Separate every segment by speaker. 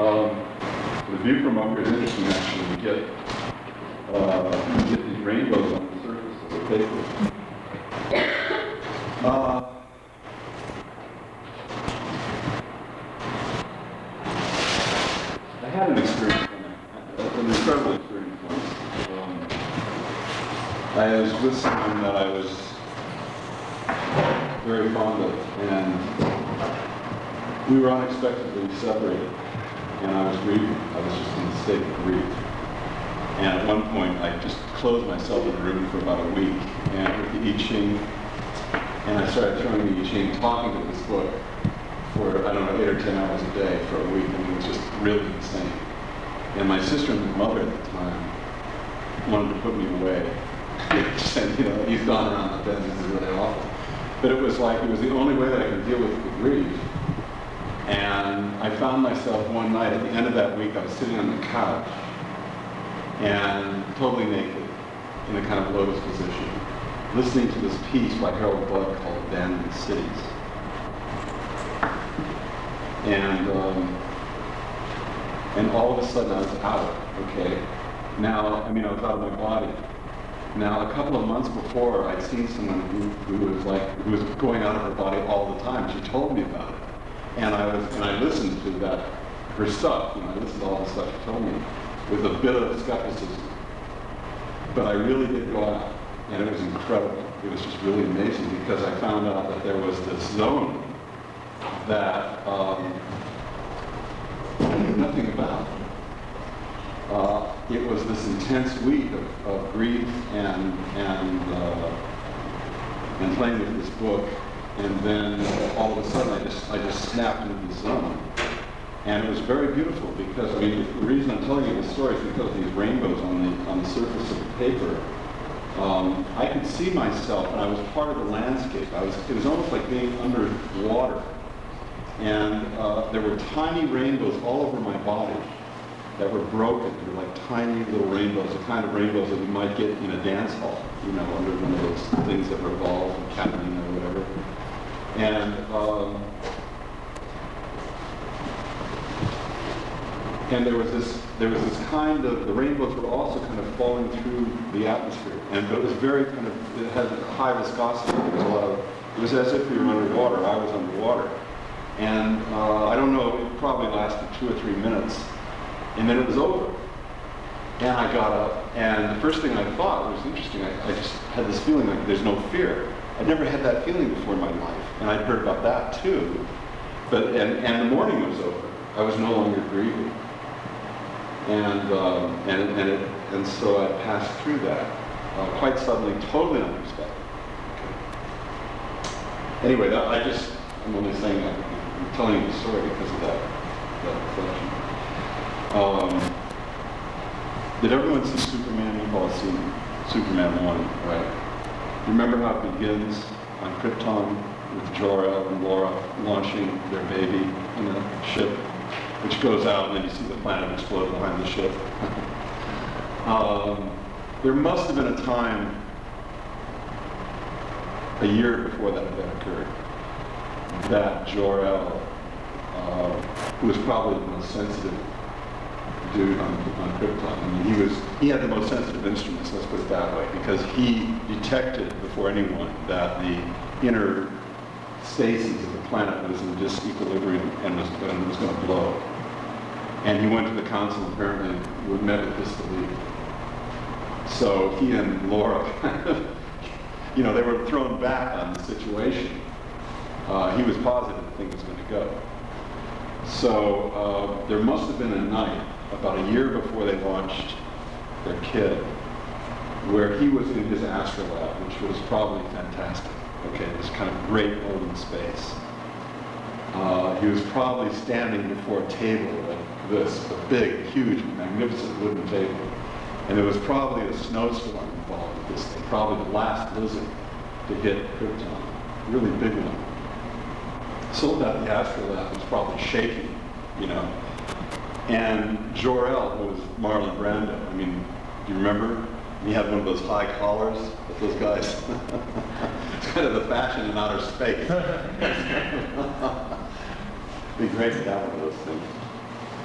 Speaker 1: The view from up here is interesting, actually. You get these rainbows on the surface of the paper. I had an experience, an incredible experience once. I was with someone that I was very fond of, and we were unexpectedly separated, and I was grieving. I was just in a state of grief. And at one point, I just closed myself in a room for about a week, and with the I Ching, and I started throwing the I Ching, talking to this book for, I don't know, 8 or 10 hours a day for a week, and it was just really insane. And my sister and my mother at the time wanted to put me away. She said, you know, you've gone around the bend, this is really awful. But it was like, it was the only way that I could deal with the grief. And I found myself one night, at the end of that week, I was sitting on the couch, and totally naked, in a kind of lotus position, listening to this piece by Harold Budd called Abandoned Cities. And all of a sudden I was out, okay? Now, I mean, I was out of my body. Now, a couple of months before, I'd seen someone who was going out of her body all the time. She told me about it. And I listened to that, her stuff, you know, I listened to all the stuff she told me with a bit of skepticism. But I really did go out, and it was incredible. It was just really amazing, because I found out that there was this zone that I knew nothing about. It was this intense week of grief and playing with this book, and then all of a sudden I just snapped into the zone. And it was very beautiful, because, I mean, the reason I'm telling you this story is because of these rainbows on the surface of the paper. I could see myself, and I was part of the landscape. It was almost like being under water. And there were tiny rainbows all over my body that were broken. They were like tiny little rainbows, the kind of rainbows that you might get in a dance hall, you know, under one of those things that revolve, Catalina or whatever. And there was this kind of, the rainbows were also kind of falling through the atmosphere, and it was very kind of, it had high viscosity. It was as if we were underwater. I was underwater, and I don't know, it probably lasted 2 or 3 minutes, and then it was over. And I got up, and the first thing I thought was interesting. I just had this feeling like there's no fear. I'd never had that feeling before in my life, and I'd heard about that too. But and the morning was over. I was no longer grieving. And so I passed through that quite suddenly, totally unexpected. Okay. Anyway, I'm only saying that, I'm telling you the story because of that reflection. Did everyone see Superman? You've all seen Superman 1, right? You remember how it begins on Krypton with Jor-El and Laura launching their baby in a ship, which goes out, and then you see the planet explode behind the ship. There must have been a time, a year before that event occurred, that Jor-El, who was probably the most sensitive dude on Krypton, I mean, he had the most sensitive instruments, let's put it that way, because he detected before anyone that the inner stasis of the planet was in disequilibrium and was going to blow. And he went to the council, apparently, with met with disbelief. So he and Laura kind of, you know, they were thrown back on the situation. He was positive the thing was going to go. So there must have been a night, about a year before they launched their kid, where he was in his astrolab, which was probably fantastic. Okay, this kind of great open space. He was probably standing before a table like this, a big, huge, magnificent wooden table. And there was probably a snowstorm involved with this thing, probably the last blizzard to hit Krypton, really big one. So that the astrolab was probably shaking, you know. And Jor-El was Marlon Brando. I mean, do you remember? He had one of those high collars that those guys, it's kind of the fashion in outer space. It'd be great to have one of those things.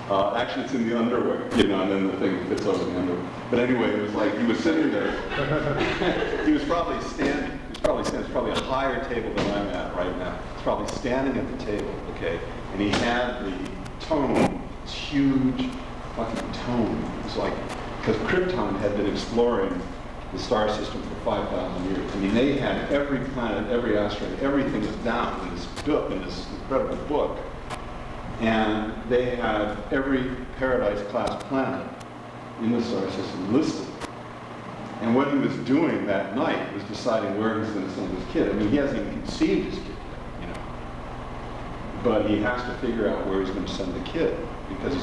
Speaker 1: Actually, it's in the underwear, you know, and then the thing fits over the underwear. But anyway, it was like he was sitting there. He was probably standing. It's probably a higher table than I'm at right now. He's probably standing at the table, okay? And he had the tome, this huge fucking tome. It was like, because Krypton had been exploring the star system for 5,000 years. I mean, they had every planet, every asteroid, everything was down in this book, in this incredible book. And they had every Paradise-class planet in the solar system listed. And what he was doing that night was deciding where he's going to send his kid. I mean, he hasn't even conceived his kid yet, you know. But he has to figure out where he's going to send the kid because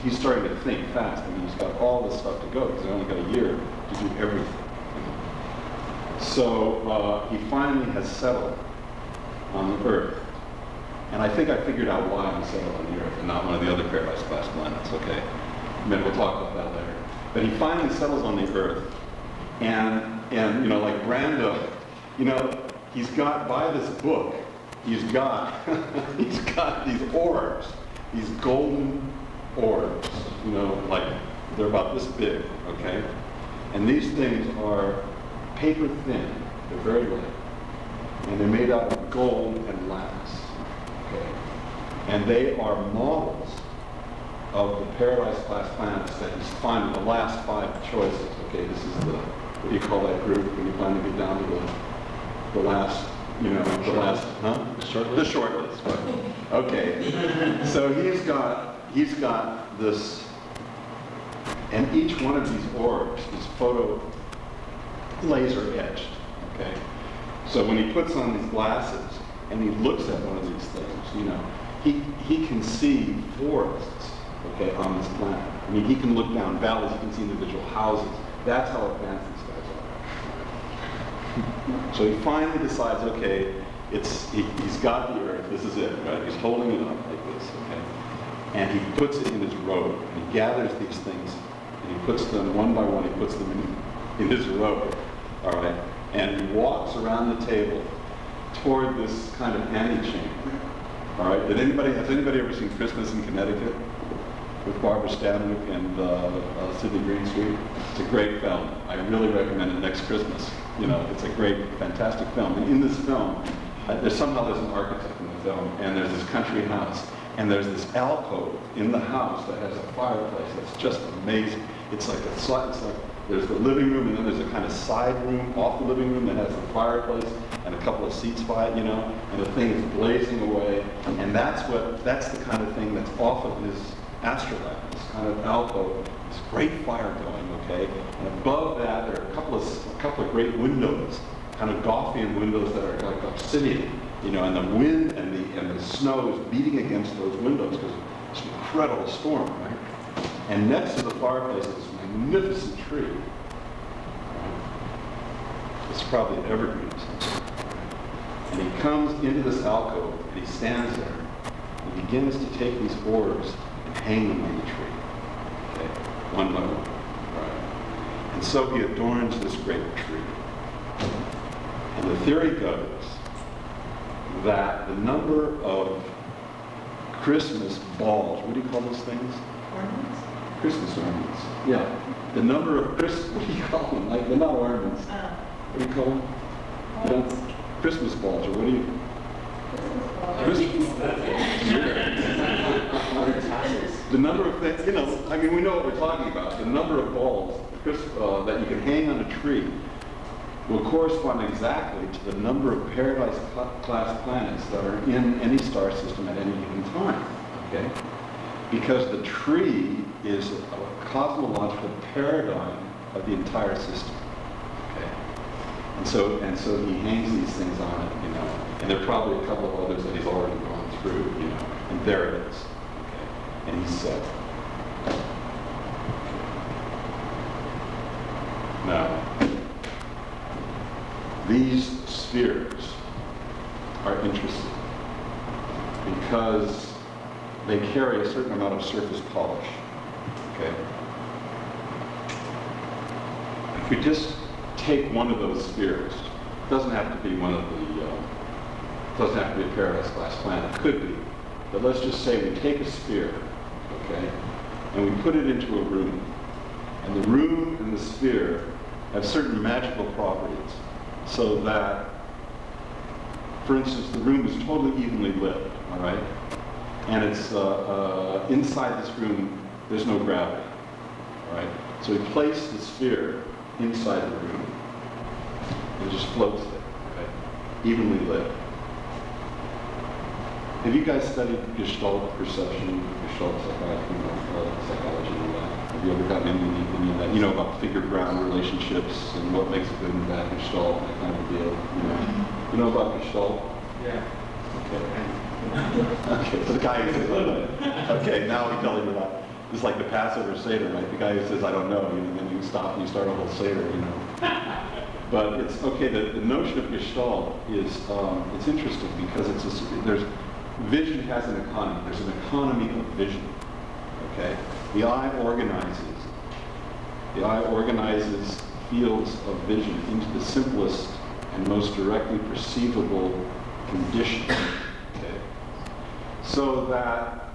Speaker 1: he's starting to think fast. I mean, he's got all this stuff to go because he's only got a year to do everything. So he finally has settled on the Earth. And I think I figured out why he settled on the Earth and not one of the other Paradise-class planets, okay? Maybe we'll talk about that later. But he finally settles on the Earth. And you know, like Brando, you know, he's got, by this book, he's got these orbs, these golden orbs, you know, like they're about this big, okay? And these things are paper thin, they're very light. And they're made out of gold and lattice, okay? And they are models of the Paradise-class planets that he's finding, the last 5 choices, okay? This is the, what do you call that group when you finally get down to the last, you know, the last, huh?
Speaker 2: The short list?
Speaker 1: The short list, right. Okay. So he's got this, and each one of these orbs is photo laser etched, okay? So when he puts on these glasses and he looks at one of these things, you know, he can see forests, okay, on this planet. I mean, he can look down valleys, he can see individual houses. That's how advanced these guys are. So he finally decides, okay, he's got the Earth, this is it, right? He's holding it up like this, okay? And he puts it in his robe, and he gathers these things, and he puts them one by one, he puts them in his robe, all right? And he walks around the table toward this kind of antechamber, all right? Has anybody ever seen Christmas in Connecticut with Barbara Stanwyck and Sidney Greenstreet? It's a great film. I really recommend it next Christmas. You know, it's a great, fantastic film. And in this film, there's an architect in the film, and there's this country house, and there's this alcove in the house that has a fireplace that's just amazing. It's like there's the living room, and then there's a kind of side room off the living room that has the fireplace and a couple of seats by it, you know, and the thing is blazing away. And that's the kind of thing that's off of his astrolabe, this kind of alcove, this great fire going, okay? And above that, there are a couple of great windows, kind of Gothian windows that are like obsidian, you know, and the wind and the snow is beating against those windows because it's an incredible storm, right? And next to the fireplace is this magnificent tree. Right? It's probably an evergreen or something. And he comes into this alcove and he stands there and begins to take these orbs and hang them on the tree, okay, one by one, right? And so he adorns this great tree. And the theory goes that the number of Christmas balls, what do you call those things?
Speaker 3: Ornaments?
Speaker 1: Christmas ornaments. Yeah. The number of what do you call them? Like, they're not ornaments. What do you call them?
Speaker 3: Balls.
Speaker 1: Christmas balls, or what do you?
Speaker 3: Christmas balls.
Speaker 1: The number of things, you know, I mean, we know what we're talking about. The number of balls that you can hang on a tree will correspond exactly to the number of Paradise-class planets that are in any star system at any given time, okay? Because the tree is a cosmological paradigm of the entire system, okay? And so he hangs these things on it, you know, and there are probably a couple of others that he's already gone through, you know, and there it is, okay? And he's set. Now, these spheres are interesting because they carry a certain amount of surface polish, okay? If we just take one of those spheres, it doesn't have to be one of the, doesn't have to be a Paradise-class planet, it could be, but let's just say we take a sphere, okay, and we put it into a room. And the room and the sphere have certain magical properties, so that, for instance, the room is totally evenly lit, all right? And it's inside this room, there's no gravity, all right? So we place the sphere inside the room, and it just floats there, okay? Evenly lit. Have you guys studied Gestalt perception, Gestalt psychology and that? Have you ever gotten into any of that? You know, about figure ground relationships and what makes a good and bad Gestalt, that kind of deal, you know? You know about Gestalt?
Speaker 2: Yeah.
Speaker 1: Okay. Okay, so the guy who says, okay, now we tell him about, it's like the Passover Seder, right? The guy who says, I don't know, and then you stop and you start a whole Seder, you know? But it's, okay, the notion of Gestalt is, it's interesting because vision has an economy. There's an economy of vision, okay? The eye organizes fields of vision into the simplest and most directly perceivable conditions, okay? So that,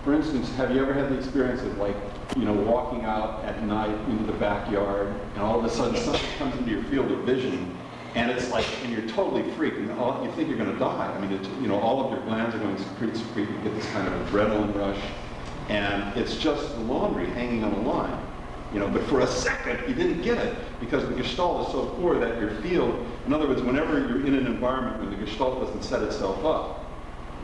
Speaker 1: for instance, have you ever had the experience of, like, you know, walking out at night into the backyard and all of a sudden something comes into your field of vision and it's like, and you're totally freaked, and you think you're going to die. I mean, it's, you know, all of your glands are going to secrete, you get this kind of adrenaline rush, and it's just the laundry hanging on a line, you know, but for a second you didn't get it because the Gestalt is so poor that your field, in other words, whenever you're in an environment when the Gestalt doesn't set itself up,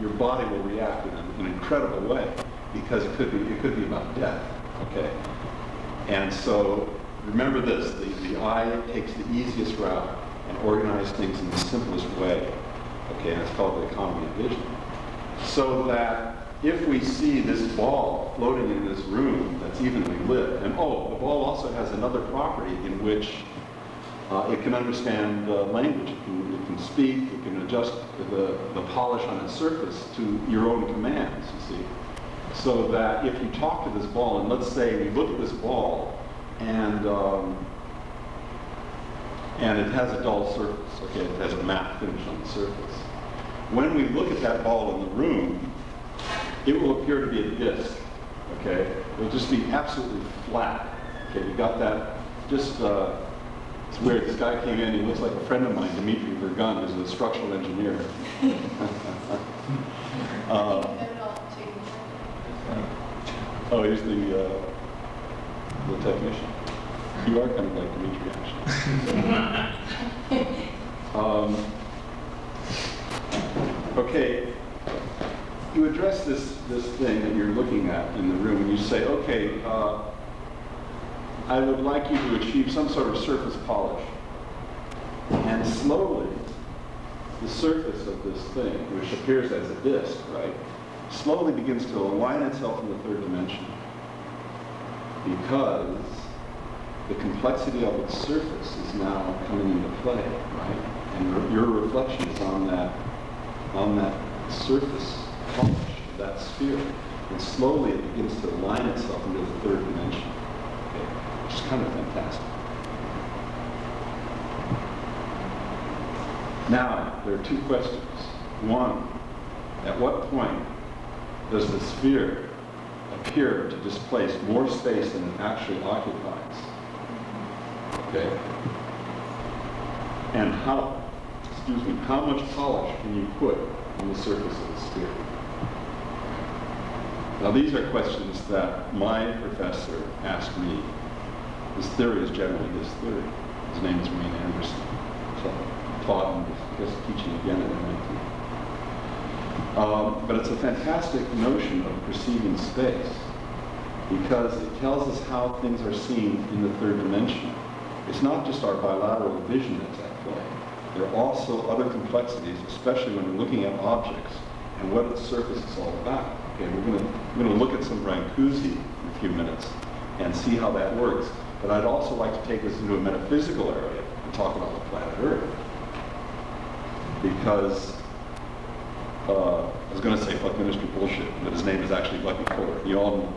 Speaker 1: your body will react in an incredible way because it could be about death, okay? And so remember this, the eye takes the easiest route and organize things in the simplest way, okay, and it's called the economy of vision. So that if we see this ball floating in this room that's evenly lit, and the ball also has another property in which it can understand language, it can speak, it can adjust the polish on its surface to your own commands, you see. So that if you talk to this ball, and let's say we look at this ball, and it has a dull surface, okay? It has a matte finish on the surface. When we look at that ball in the room, it will appear to be a disc, okay? It will just be absolutely flat, okay? You got that, just, it's weird, this guy came in, he looks like a friend of mine, Dimitri Vergun, who's a structural engineer. He's the technician. You are kind of like Dimitri, actually. Okay, you address this thing that you're looking at in the room, and you say, okay, I would like you to achieve some sort of surface polish. And slowly, the surface of this thing, which appears as a disc, right, slowly begins to align itself in the third dimension. Because the complexity of its surface is now coming into play, right? And your reflection is on that surface polish, that sphere. And slowly it begins to align itself into the third dimension, okay? Which is kind of fantastic. Now, there are two questions. One, at what point does the sphere appear to displace more space than it actually occupies? Okay? And how much polish can you put on the surface of the sphere? Now these are questions that my professor asked me. His theory is generally his theory. His name is Wayne Anderson. So I taught him, just teaching again at MIT. But it's a fantastic notion of perceiving space because it tells us how things are seen in the third dimension. It's not just our bilateral vision that's at play. There are also other complexities, especially when we're looking at objects and what its surface is all about. Okay, we're going to look at some Brâncuși in a few minutes and see how that works. But I'd also like to take this into a metaphysical area and talk about the planet Earth. Because I was going to say Buckminster bullshit, but his name is actually Buckminster Fuller. You all know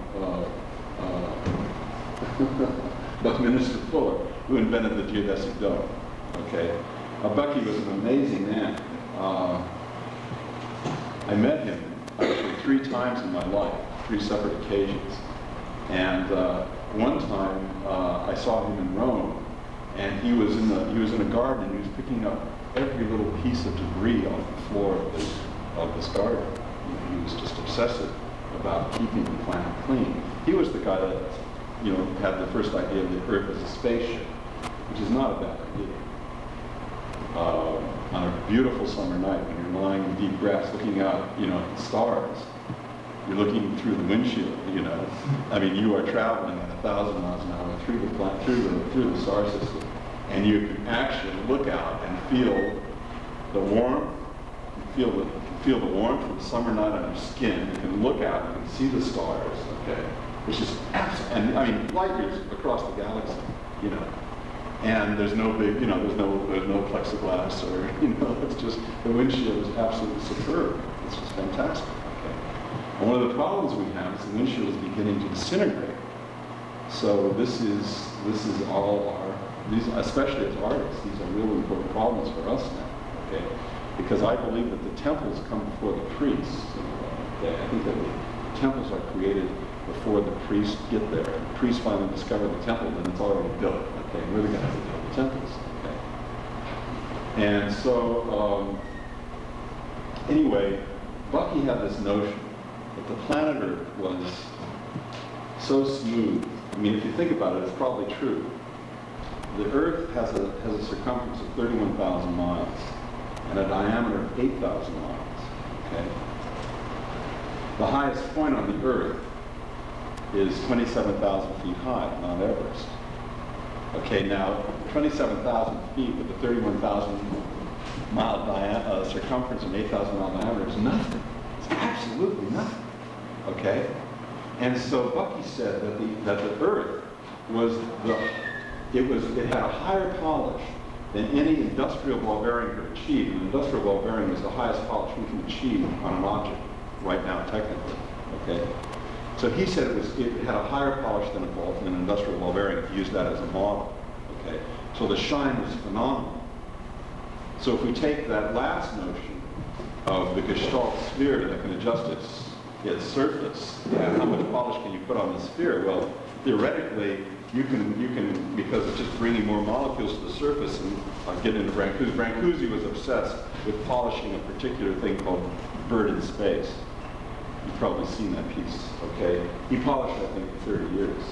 Speaker 1: Buckminster Fuller, who invented the geodesic dome. Okay, Bucky was an amazing man. I met him actually 3 times in my life, 3 separate occasions. And one time I saw him in Rome, and he was in a garden, and he was picking up every little piece of debris off the floor of this garden. He was just obsessive about keeping the planet clean. He was the guy that had the first idea of the Earth as a spaceship, which is not a bad idea. On a beautiful summer night, when you're lying in deep grass looking out, at the stars, you're looking through the windshield, I mean, you are traveling at 1,000 miles an hour through the planet, through the star system, and you can actually look out and feel the warmth, feel the warmth of the summer night on your skin. You can look out, you can see the stars, okay? Which is absolutely, and I mean, light years across the galaxy, And there's no big, there's no plexiglass or, it's just, the windshield is absolutely superb. It's just fantastic, okay? And one of the problems we have is the windshield is beginning to disintegrate. So this is all especially as artists, these are really important problems for us now, okay? Because I believe that the temples come before the priests. I think that the temples are created before the priests get there. If the priests finally discover the temple, then it's already built. Okay, we're going to have to build the temples. Okay. And so, anyway, Bucky had this notion that the planet Earth was so smooth. I mean, if you think about it, it's probably true. The Earth has a circumference of 31,000 miles and a diameter of 8,000 miles. Okay. The highest point on the Earth is 27,000 feet high, Mount Everest. Okay, now 27,000 feet with a 31,000 mile circumference and 8,000 mile diameter is nothing. It's absolutely nothing. Okay, and so Bucky said that the Earth it had a higher polish than any industrial ball bearing could achieve. An industrial ball bearing is the highest polish we can achieve on an object right now, technically. Okay. So he said it had a higher polish than an industrial ball bearing, if you use that as a model. Okay? So the shine was phenomenal. So if we take that last notion of the Gestalt sphere that can adjust its surface, and how much polish can you put on the sphere? Well, theoretically, you can because it's just bringing more molecules to the surface, and I'll get into Brâncuși. Brâncuși was obsessed with polishing a particular thing called Bird in Space. You've probably seen that piece, okay? He polished that thing for 30 years,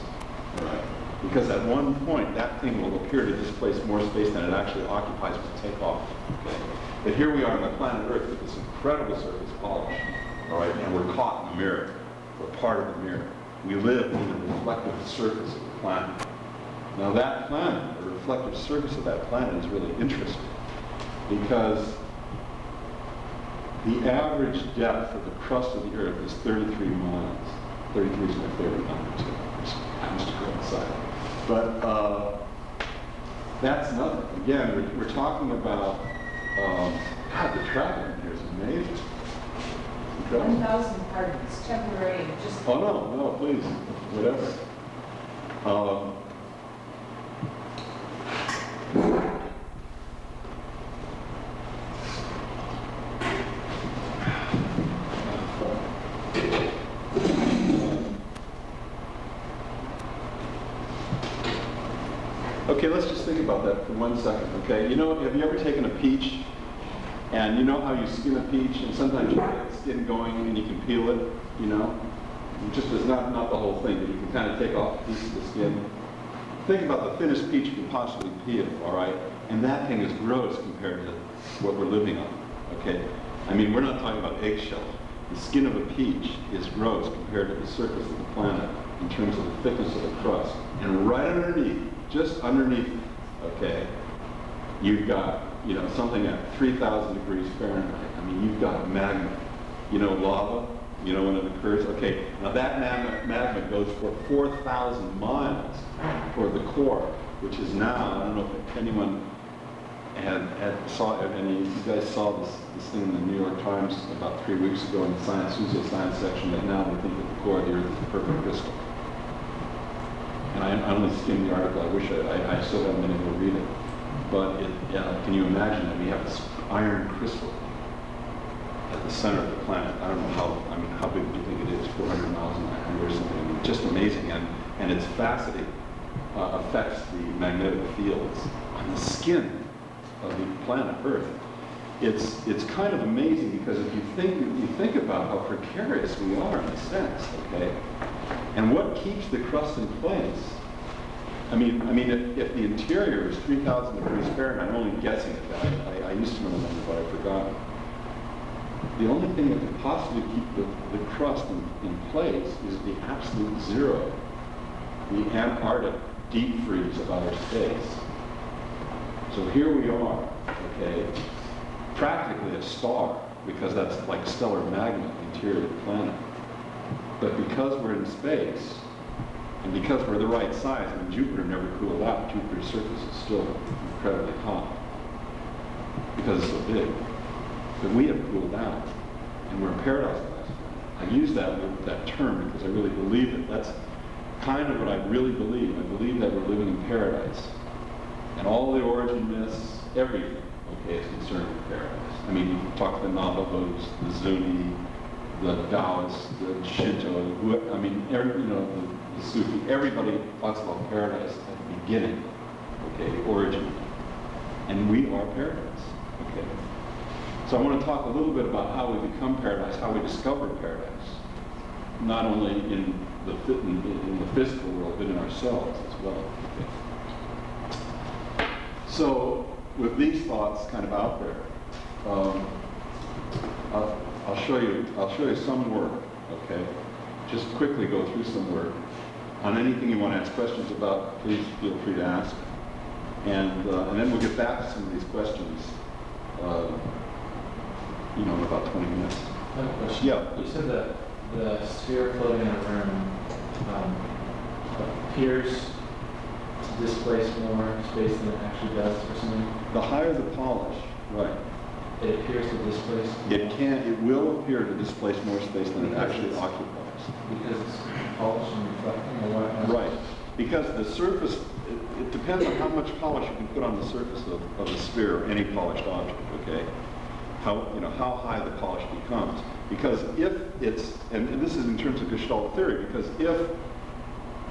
Speaker 1: all right? Because at one point, that thing will appear to displace more space than it actually occupies to take off, okay? But here we are on the planet Earth with this incredible surface polish, all right? And we're caught in the mirror. We're part of the mirror. We live in the reflective surface of the planet. Now that planet, the reflective surface of that planet is really interesting because the average depth of the crust of the Earth is 33 miles. 33 is my favorite number too. It just happens to coincide. But that's nothing. Again, we're talking about, God, the travel in here is amazing. It's incredible.
Speaker 3: 1,000 pardons, temporary, just...
Speaker 1: Oh, no, please, whatever. Okay, let's just think about that for 1 second, okay? Have you ever taken a peach, and you know how you skin a peach, and sometimes you get the skin going and you can peel it, Just as not the whole thing, but you can kind of take off a piece of the skin. Think about the thinnest peach you can possibly peel, all right? And that thing is gross compared to what we're living on, okay? I mean, we're not talking about eggshells. The skin of a peach is gross compared to the surface of the planet in terms of the thickness of the crust. And right underneath, just underneath, okay, you've got, something at 3,000 degrees Fahrenheit. I mean, you've got magma. Lava, when it occurs. Okay, now that magma goes for 4,000 miles toward the core, which is now, I don't know if anyone you guys saw this thing in the New York Times about 3 weeks ago in the pseudoscience section, that now they think that the core of the Earth is a perfect crystal. And I only skimmed the article. I wish I still haven't been able to read it. But can you imagine that we have this iron crystal at the center of the planet? I don't know how big do you think it is? 400 miles in diameter or something? just amazing, and its facety affects the magnetic fields on the skin of the planet Earth. It's kind of amazing because if you think about how precarious we are in a sense, okay, and what keeps the crust in place. I mean, if the interior is 3,000 degrees Fahrenheit, I'm only guessing at that. I used to know the number, but I forgot. The only thing that could possibly keep the crust in place is the absolute zero, the Antarctic deep freeze of outer space. So here we are, okay, practically a star, because that's like stellar magma, the interior of the planet. But because we're in space, and because we're the right size, I mean, Jupiter never cooled out. Jupiter's surface is still incredibly hot because it's so big. But we have cooled out, and we're a paradise-sized planet. I use that term because I really believe it. That's kind of what I really believe. I believe that we're living in paradise. And all the origin myths, everything, okay, is concerned with paradise. I mean, you talk to the Navajos, the Zuni, the Taoists, the Shinto, the Sufi, everybody talks about paradise at the beginning, okay, the origin. And we are paradise, okay. So I want to talk a little bit about how we become paradise, how we discover paradise, not only in the physical world, but in ourselves as well. Okay. So with these thoughts kind of out there, I'll show you some work, okay? Just quickly go through some work. On anything you want to ask questions about, please feel free to ask. And then we'll get back to some of these questions, in about 20 minutes.
Speaker 2: I have a question.
Speaker 1: Yeah.
Speaker 2: You said that the sphere floating in a room appears to displace more space than it actually does or something?
Speaker 1: The higher the polish, right.
Speaker 2: It appears to displace?
Speaker 1: It will appear to displace more space than it actually occupies.
Speaker 2: Because it's polished and reflecting or what?
Speaker 1: Right. Because the surface, it depends on how much polish you can put on the surface of the sphere or any polished object, okay? How high the polish becomes. Because if it's, and this is in terms of Gestalt theory, because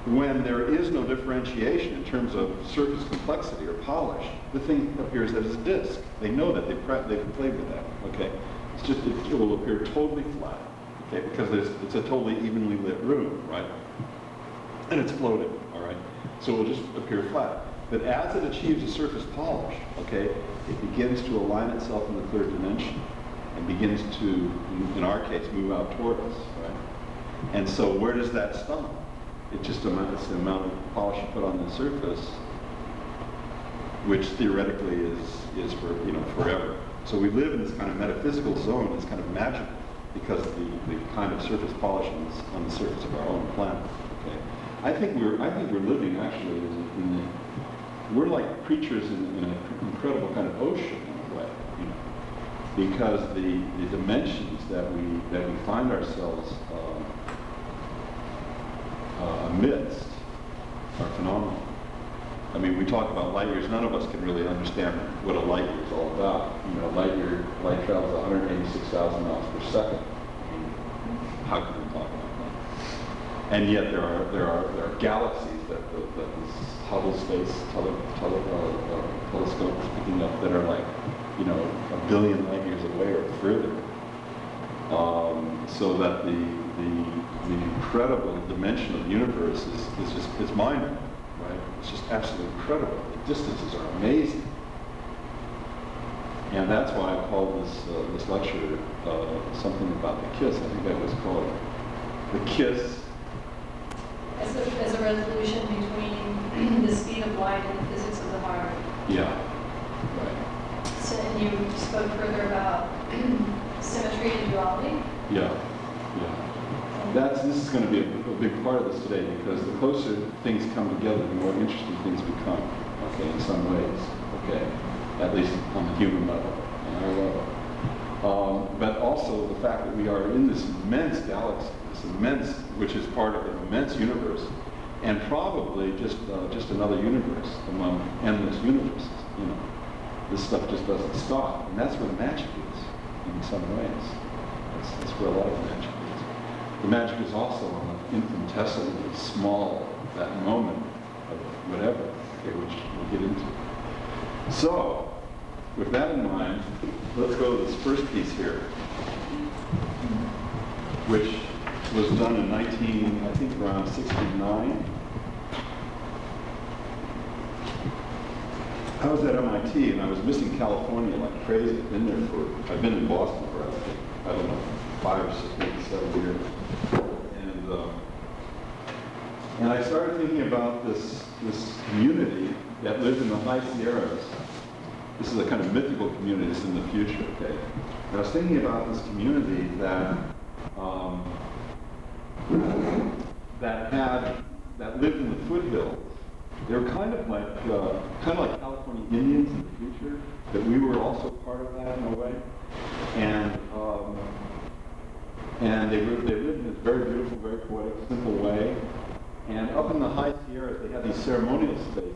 Speaker 1: when there is no differentiation in terms of surface complexity or polish, the thing appears as a disk. They know that, they've played with that, okay? It's just, it will appear totally flat, okay? Because it's a totally evenly lit room, right? And it's floating, all right? So it will just appear flat. But as it achieves a surface polish, okay, it begins to align itself in the third dimension and begins to, in our case, move out toward us, right? And so where does that stop? It's the amount of polish you put on the surface, which theoretically is for forever. So we live in this kind of metaphysical zone. It's kind of magical because of the kind of surface polish on the surface of our own planet. Okay, I think we're living actually we're like creatures in an incredible kind of ocean in a way, because the dimensions that we find ourselves amidst are phenomenal. I mean, we talk about light years. None of us can really understand what a light year is all about. Light travels 186,000 miles per second. I mean, how can we talk about that? And yet there are galaxies that this Hubble Space Telescope is picking up that are like, a billion light years away or further. So that the incredible dimension of the universe is mind-blowing, right? It's just absolutely incredible. The distances are amazing. And that's why I called this lecture something about the kiss. I think that was called the kiss.
Speaker 3: As a resolution between the speed of light and the physics of the heart.
Speaker 1: Yeah, right.
Speaker 3: So, and you spoke further about symmetry and duality.
Speaker 1: Yeah. This is going to be a big part of this today, because the closer things come together, the more interesting things become, okay, in some ways, okay, at least on the human level, on our level. But also the fact that we are in this immense galaxy, which is part of an immense universe, and probably just another universe among endless universes, This stuff just doesn't stop, and that's where the magic is, in some ways. That's where a lot of the magic is. The magic is also infinitesimally small, that moment of whatever, okay, which we'll get into. So, with that in mind, let's go to this first piece here, which was done in I think around 69. I was at MIT and I was missing California like crazy. I've been in Boston for, I don't know, 5 or 6, maybe 7 years. And I started thinking about this community that lived in the high Sierras. This is a kind of mythical community. It's in the future, okay? And I was thinking about this community that that lived in the foothills. They were kind of like California Indians in the future. That we were also part of that in a way. And they lived in this very beautiful, very poetic, simple way. And up in the high Sierras, they had these ceremonial spaces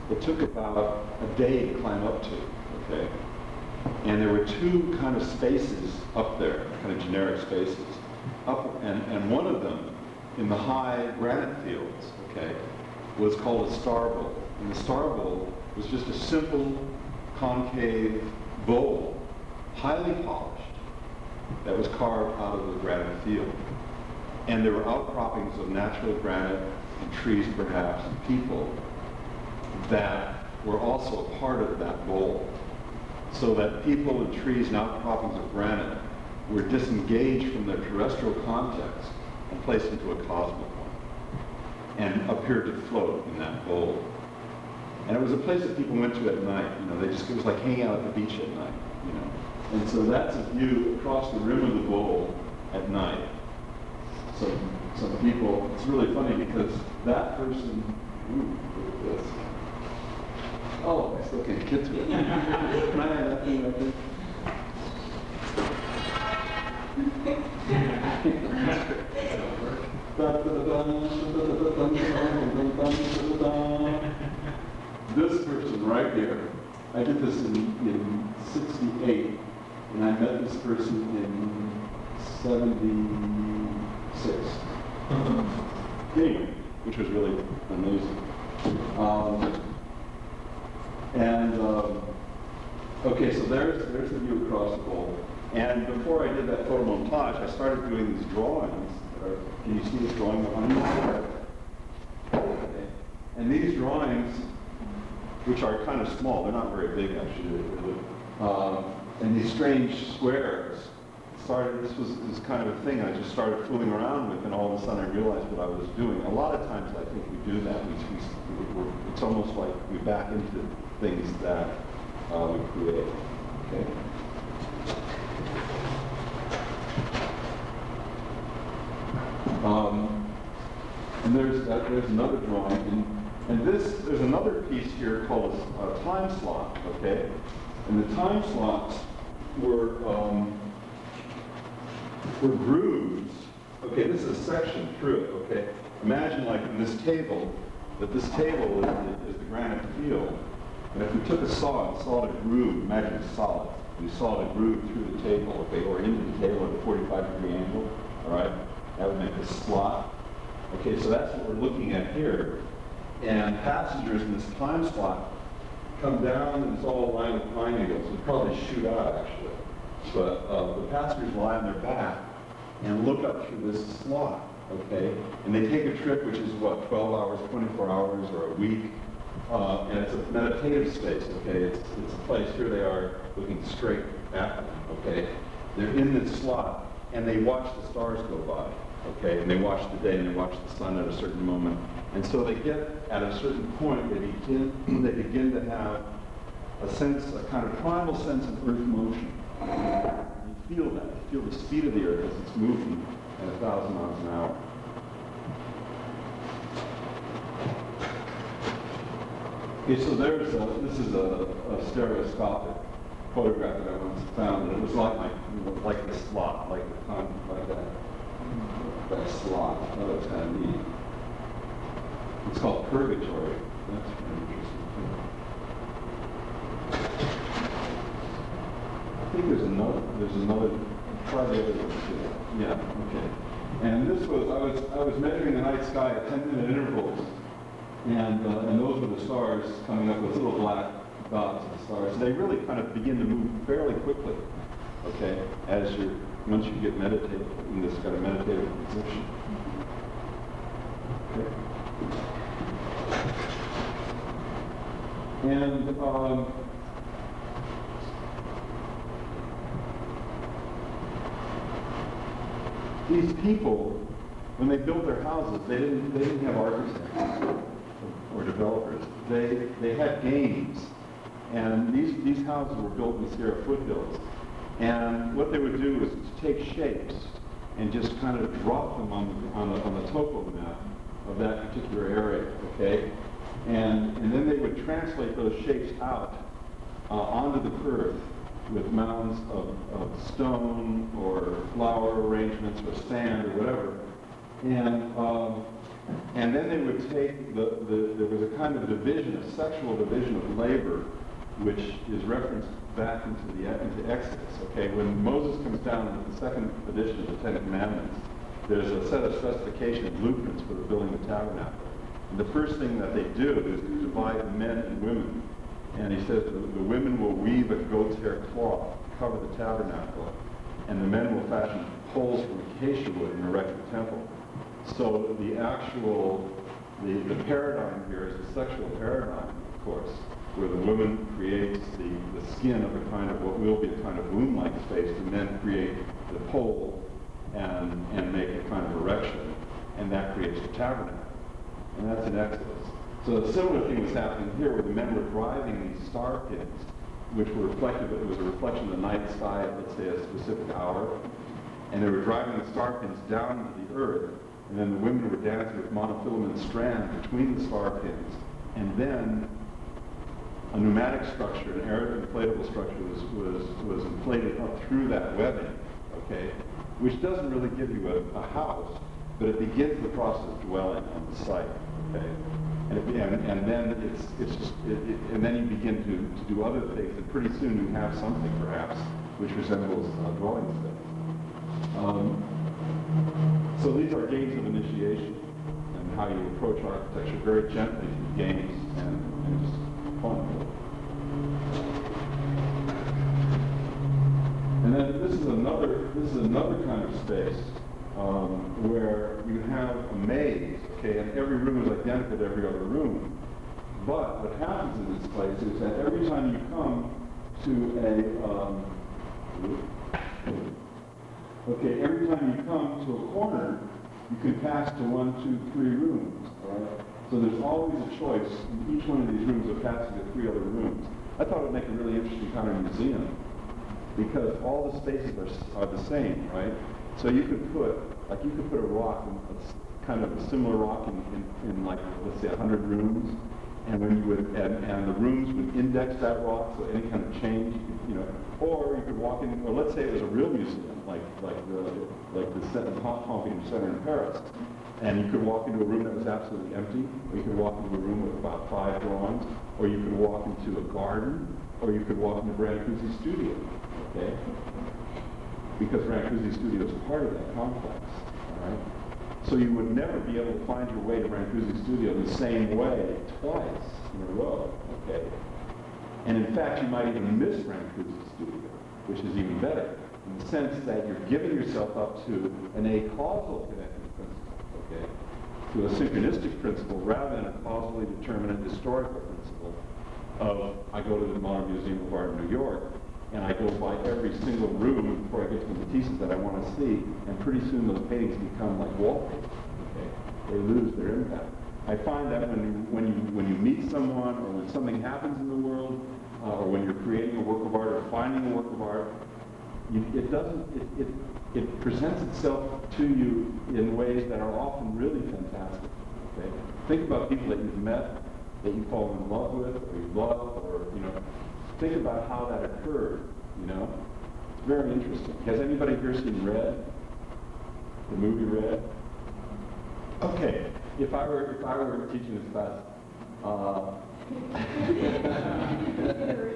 Speaker 1: that took about a day to climb up to, okay? And there were 2 kind of spaces up there, kind of generic spaces. And one of them, in the high granite fields, okay, was called a star bowl. And the star bowl was just a simple, concave bowl, highly polished, that was carved out of the granite field. And there were outcroppings of natural granite and trees, perhaps, and people that were also a part of that bowl. So that people and trees and outcroppings of granite were disengaged from their terrestrial context and placed into a cosmic one, and appeared to float in that bowl. And it was a place that people went to at night. You know, it was like hanging out at the beach at night. You know, and so that's a view across the rim of the bowl at night. So some people, it's really funny because that person, ooh, look at this. Oh, I still can't get to it. Can I have that thing right there? This person right here, I did this in 68, and I met this person in 76. Anyway, which was really amazing. Okay, so there's the view across the bowl. And before I did that photo montage, I started doing these drawings. Can you see this drawing behind me? Okay. And these drawings, which are kind of small, they're not very big actually, and these strange squares, this was kind of a thing I just started fooling around with, and all of a sudden I realized what I was doing. A lot of times I think we do that. It's almost like we back into things that we create. Okay. And there's another drawing, and there's another piece here called a time slot. Okay, and the time slots were grooves. Okay, this is a section through it. Okay, imagine like in this table, that this table is the granite field. And if we took a saw and sawed a groove, imagine it's solid. We sawed a groove through the table, okay, or into the table at a 45-degree angle, all right? That would make a slot. Okay, so that's what we're looking at here. And passengers in this time slot come down, and it's all lined with pine needles. It'd probably shoot out, actually. But the passengers lie on their back and look up through this slot, okay? And they take a trip, which is what, 12 hours, 24 hours, or a week. And it's a meditative space, okay? It's a place, here they are looking straight at them, okay? They're in this slot, and they watch the stars go by, okay? And they watch the day, and they watch the sun at a certain moment. And so they get, at a certain point, they begin to have a sense, a kind of primal sense of earth motion. You feel that. You feel the speed of the earth as it's moving at 1,000 miles an hour. Okay, so this is a stereoscopic photograph that I once found, and it was like the slot, like that slot. That was kind of neat. It's called purgatory. That's kind of interesting. I think there's another. Try the other one too. Yeah. Okay. And this was, I was measuring the night sky at 10-minute intervals, and those were the stars coming up with little black dots of the stars. They really kind of begin to move fairly quickly, okay, once you get meditative, in this kind of meditative position. Okay. And these people, when they built their houses, they didn't have architects or developers. They had games, and these houses were built in the Sierra foothills. And what they would do is to take shapes and just kind of drop them on the topo map of that particular area, okay? And then they would translate those shapes out onto the earth with mounds of stone or flower arrangements or sand or whatever. And then they would take there was a kind of division, a sexual division of labor, which is referenced back into Exodus. Okay, when Moses comes down with the second edition of the Ten Commandments, there's a set of specification blueprints for building the tabernacle. And the first thing that they do is to divide men and women. And he says the women will weave a goat's hair cloth to cover the tabernacle, and the men will fashion poles from acacia wood and erect the temple. So the paradigm here is the sexual paradigm, of course, where the woman creates the skin of a kind of what will be a kind of womb-like space, and men create the pole and make a kind of erection, and that creates the tabernacle. And that's in Exodus. So a similar thing was happening here, where the men were driving these star pins, which were reflective. It was a reflection of the night sky at, let's say, a specific hour, and they were driving the star pins down into the earth, and then the women were dancing with monofilament strands between the star pins, and then a pneumatic structure, an air inflatable structure, was inflated up through that webbing, okay, which doesn't really give you a house, but it begins the process of dwelling on the site, okay, and then and then you begin to do other things, and pretty soon you have something perhaps which resembles a dwelling space. So these are games of initiation, and how you approach architecture very gently through games and just fun. And then this is another kind of space where you have a maze, okay, and every room is identical to every other room. But what happens in this place is that every time you come to every time you come to a corner, you can pass to 1, 2, 3 rooms, all right? So there's always a choice in each one of these rooms of passing to 3 other rooms. I thought it would make a really interesting kind of museum, because all the spaces are the same, right? So you could put a rock, kind of a similar rock in like, let's say 100 rooms, and when you would, and the rooms would index that rock, so any kind of change, you know, or you could walk in, or let's say it was a real museum, like the Pompidou Center in Paris, and you could walk into a room that was absolutely empty, or you could walk into a room with about 5 drawings, or you could walk into a garden, or you could walk into Brâncuși's studio, okay? Because Brâncuși's studio is part of that complex, all right? So you would never be able to find your way to Brâncuși's studio the same way twice in a row, okay? And in fact, you might even miss Brâncuși's studio, which is even better, in the sense that you're giving yourself up to an acausal connecting principle, okay? To a synchronistic principle rather than a causally determinate historical principle of, I go to the Modern Museum of Art in New York, and I go by every single room before I get to the Matisses that I want to see, and pretty soon those paintings become like wallpaper, okay? They lose their impact. I find that when you meet someone, or when something happens in the world, or when you're creating a work of art or finding a work of art, it presents itself to you in ways that are often really fantastic, okay? Think about people that you've met, that you fall in love with, or you love, or, you know, think about how that occurred, you know? It's very interesting. Has anybody here seen Red? The movie Red? Okay, if I were teaching this class,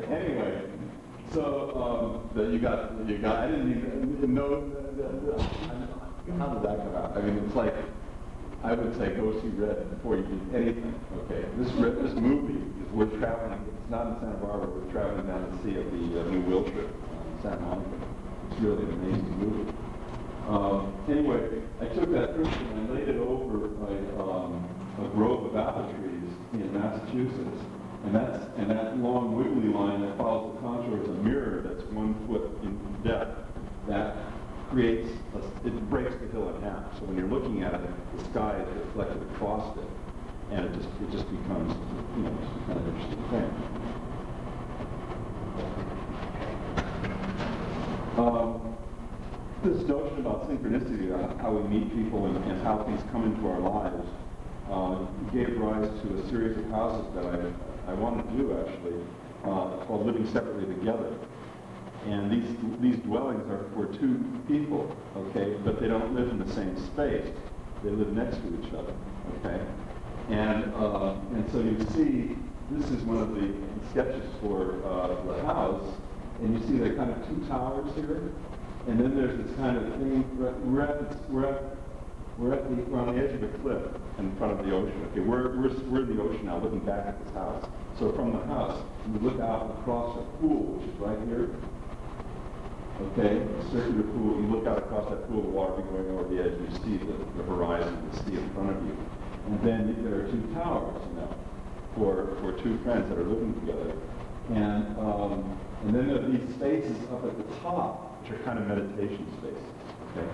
Speaker 1: anyway, so you got. I didn't even know. How did that come out? I mean, it's like, I would say go see Red before you did anything, okay? This movie is we're traveling, it's not in Santa Barbara, we're traveling down to see at the New Wilshire in Santa Monica. It's really an amazing movie. Anyway, I took that Krypton and I laid it over a grove of apple trees in Massachusetts. And that long wiggly line that follows the contour is a mirror that's 1 foot in depth that creates, it breaks the hill in half. So when you're looking at it, the sky is reflected across it, and it just becomes, just a kind of interesting thing. This notion about synchronicity, how we meet people and how things come into our lives, gave rise to a series of houses that I wanted to do actually, called Living Separately Together. And these dwellings are for 2 people, okay, but they don't live in the same space. They live next to each other, okay. And so you see, this is one of the sketches for the house, and you see there are kind of 2 towers here, and then there's this kind of thing. We're on the edge of a cliff in front of the ocean. Okay, we're in the ocean now, looking back at this house. So from the house, you look out across a pool, which is right here. Okay, a circular pool. You look out across that pool, the water be going over the edge, and you see the horizon, the sea in front of you. And then there are 2 towers, for 2 friends that are living together. And then there are these spaces up at the top, which are kind of meditation spaces. Okay.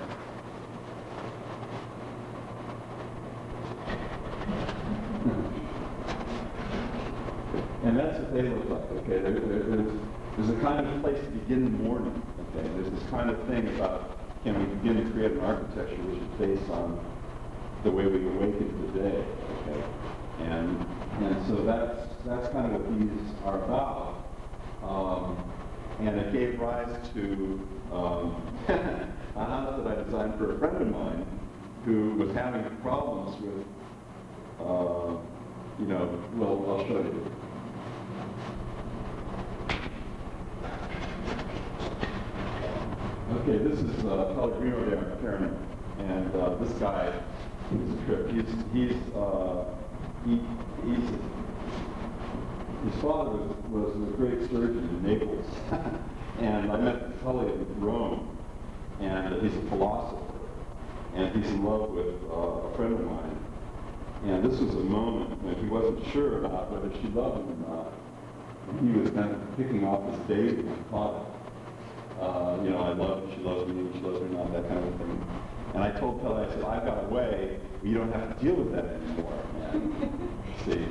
Speaker 1: And that's what they look like, okay? There's a kind of place to begin the morning, okay? There's this kind of thing about, can we begin to create an architecture which is based on the way we awaken the day, okay? And so that's kind of what these are about. And it gave rise to a house that I designed for a friend of mine who was having problems with, well, I'll show you. Okay, this is Robert Kramer, and this guy is a trip. His father was a great surgeon in Naples, and I met Tully in Rome, and he's a philosopher, and he's in love with a friend of mine. And this was a moment when he wasn't sure about whether she loved him or not. And he was kind of picking off his daisy and thought, I love her, she loves me, she loves me not, that kind of thing. And I told Pele, I said, I've got a way where you don't have to deal with that anymore, man. See?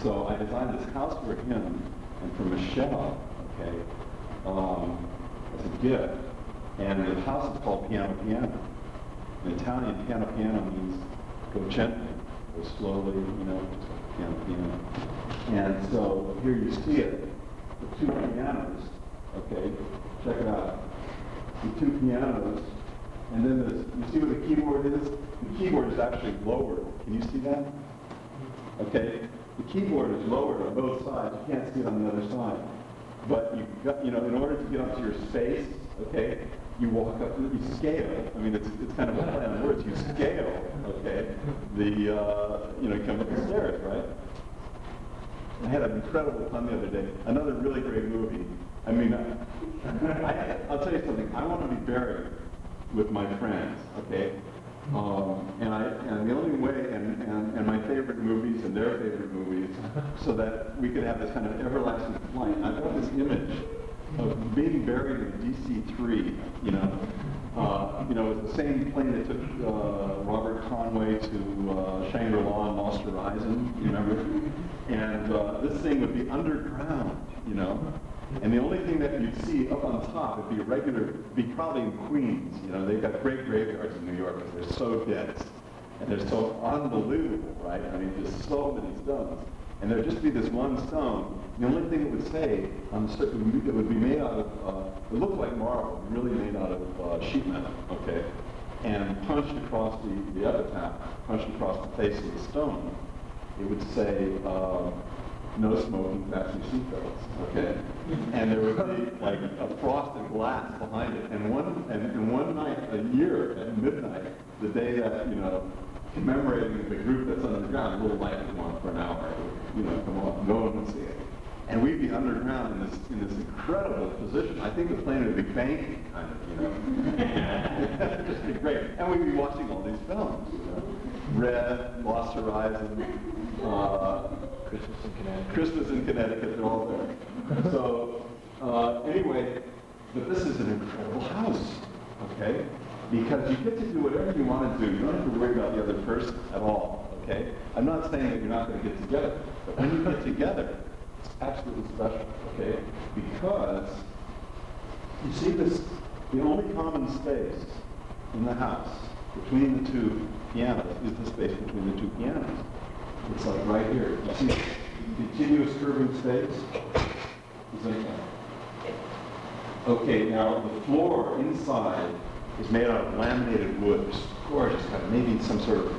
Speaker 1: So I designed this house for him and for Michelle, okay, as a gift. And the house is called Piano Piano. In Italian, piano piano means go gently, go slowly, just piano piano. And so here you see it, the 2 pianos, okay, check it out. The 2 pianos, and then you see what the keyboard is? The keyboard is actually lowered. Can you see that? Okay, the keyboard is lowered on both sides. You can't see it on the other side. But you've got, in order to get up to your space, okay, you walk up, you scale. I mean, it's kind of a play on words. You scale, okay, you come up the stairs, right? I had an incredible fun the other day. Another really great movie. I mean, I'll tell you something. I want to be buried with my friends, okay? And the only way, and my favorite movies and their favorite movies, so that we could have this kind of everlasting flight. I've got this image of being buried in DC-3, it's the same plane that took Robert Conway to Shangri-La and Lost Horizon, you remember? And this thing would be underground, and the only thing that you'd see up on top would be probably in Queens. They've got great graveyards in New York because they're so dense and they're so unbelievable, right? I mean, there's so many stones. And there'd just be this one stone. The only thing it would say on the it would be made out of, it looked like marble, really made out of sheet metal, okay? And punched across the epitaph, punched across the face of the stone, it would say, no smoking, fasten your seatbelts, okay? And there would be like a frosted glass behind it. And one night a year at midnight, the day that, commemorating the group that's underground, a little light would come on for an hour, come on, no one would see it. And we'd be underground in this incredible position. I think the plane would be banking, kind of, It'd just be great. And we'd be watching all these films, Red, Lost Horizon, Christmas in Connecticut, they're all there. So, anyway, but this is an incredible house, okay? Because you get to do whatever you want to do. You don't have to worry about the other person at all, okay? I'm not saying that you're not going to get together, but when you get together, it's absolutely special, okay? Because, you see this, the only common space in the house between the two pianos is the space between the two pianos. It's like right here. You see the continuous curving space? It's like that. Okay, now the floor inside is made out of laminated wood. It's gorgeous, kind of maybe some sort of,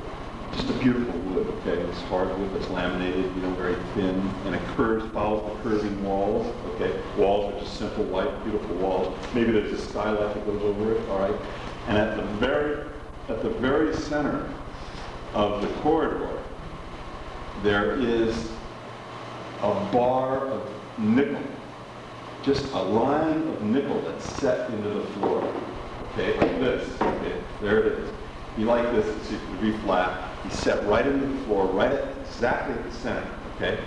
Speaker 1: just a beautiful wood, okay? It's hardwood that's laminated, very thin, and it curves, follows the curving walls, okay? Walls are just simple, white, beautiful walls. Maybe there's a skylight that goes over it, all right? And at the very center of the corridor, there is a bar of nickel, just a line of nickel that's set into the floor. Okay, like this. Okay, there it is. You like this, it's be flat. He's set right into the floor, right at exactly at the center. Okay.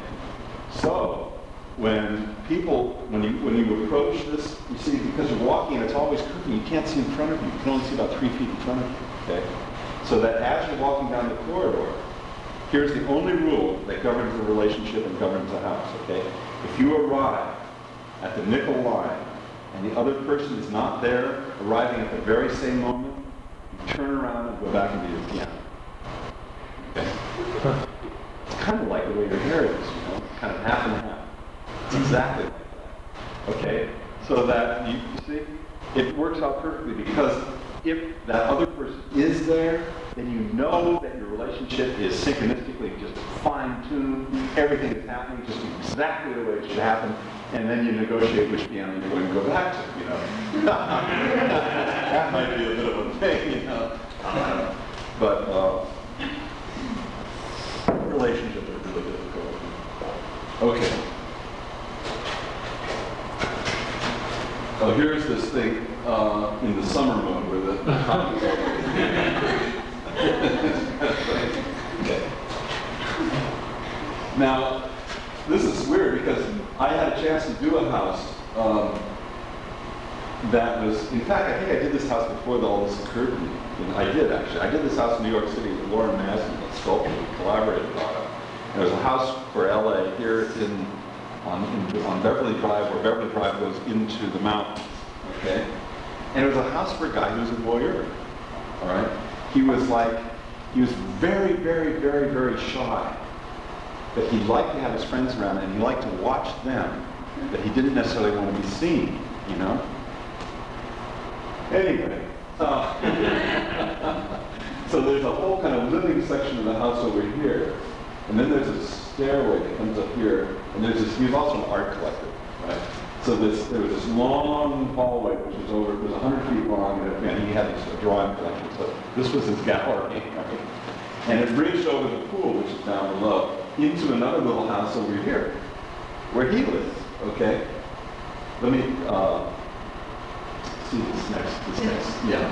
Speaker 1: So when you approach this, you see, because you're walking and it's always crooked, you can't see in front of you. You can only see about 3 feet in front of you. Okay. So that as you're walking down the corridor, here's the only rule that governs the relationship and governs the house. Okay. If you arrive at the nickel line, and the other person is not there, arriving at the very same moment, you turn around and go back into your piano. Okay? It's kind of like the way your hair is, kind of half and half. It's exactly like that. Okay? So that, you see, it works out perfectly because if that other person is there, then you know that your relationship is synchronistically just fine-tuned, everything is happening just exactly the way it should happen, and then you negotiate which piano you're going to go back to, That might be a bit of a thing, But relationships are really difficult. Okay. Oh, here's this thing in the summer mode where the top is Okay. Now, this is weird because I had a chance to do a house that was, in fact, I think I did this house before all this occurred to me. I did, actually. I did this house in New York City with Lauren Masden, a sculptor we collaborated on it. And it was a house for LA here on Beverly Drive, where Beverly Drive goes into the mountains, okay? And it was a house for a guy who was a voyeur, all right? He was very, very, very, very shy. But he liked to have his friends around and he liked to watch them, but he didn't necessarily want to be seen, Anyway, so there's a whole kind of living section of the house over here, and then there's a stairway that comes up here, and he was also an art collector, right? So there was this long hallway which was 100 feet long, and he had this drawing collection. So this was his gallery, right? And it bridged over the pool, which is down below, into another little house over here, where he lives, okay? Let me see this next, yeah.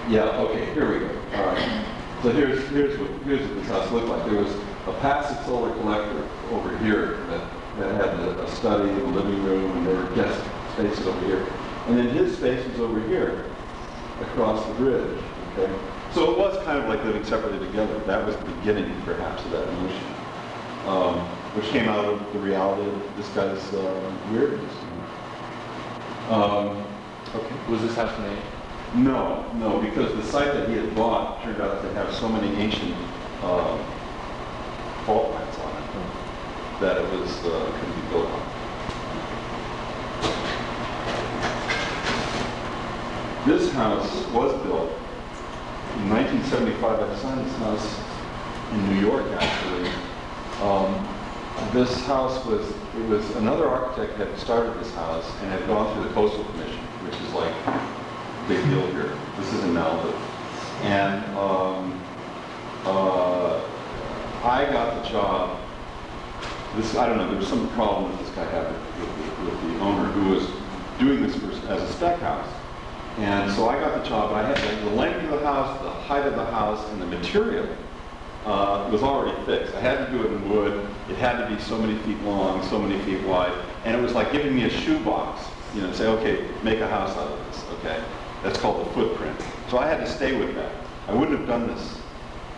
Speaker 1: Yeah, okay, here we go, all right. So here's what this house looked like. There was a passive solar collector over here that had a study, a living room, and there were guest spaces over here. And then his space was over here, across the bridge, okay? So it was kind of like living separately together. That was the beginning, perhaps, of that notion, which came out of the reality of this guy's weirdness.
Speaker 2: Okay. Was this house made?
Speaker 1: No, because the site that he had bought turned out to have so many ancient fault lines on it that it was couldn't be built on. This house was built in 1975. I designed this house in New York, actually. This house was, another architect had started this house and had gone through the Coastal Commission, which is like a big deal here. This is in Malibu. And I got the job. I don't know, there was some problem that this guy had with the owner who was doing this as a spec house. And so I got the job, but I had the length of the house, the height of the house, and the material was already fixed. I had to do it in wood. It had to be so many feet long, so many feet wide. And it was like giving me a shoebox, you know, say, okay, make a house out of this, okay? That's called the footprint. So I had to stay with that. I wouldn't have done this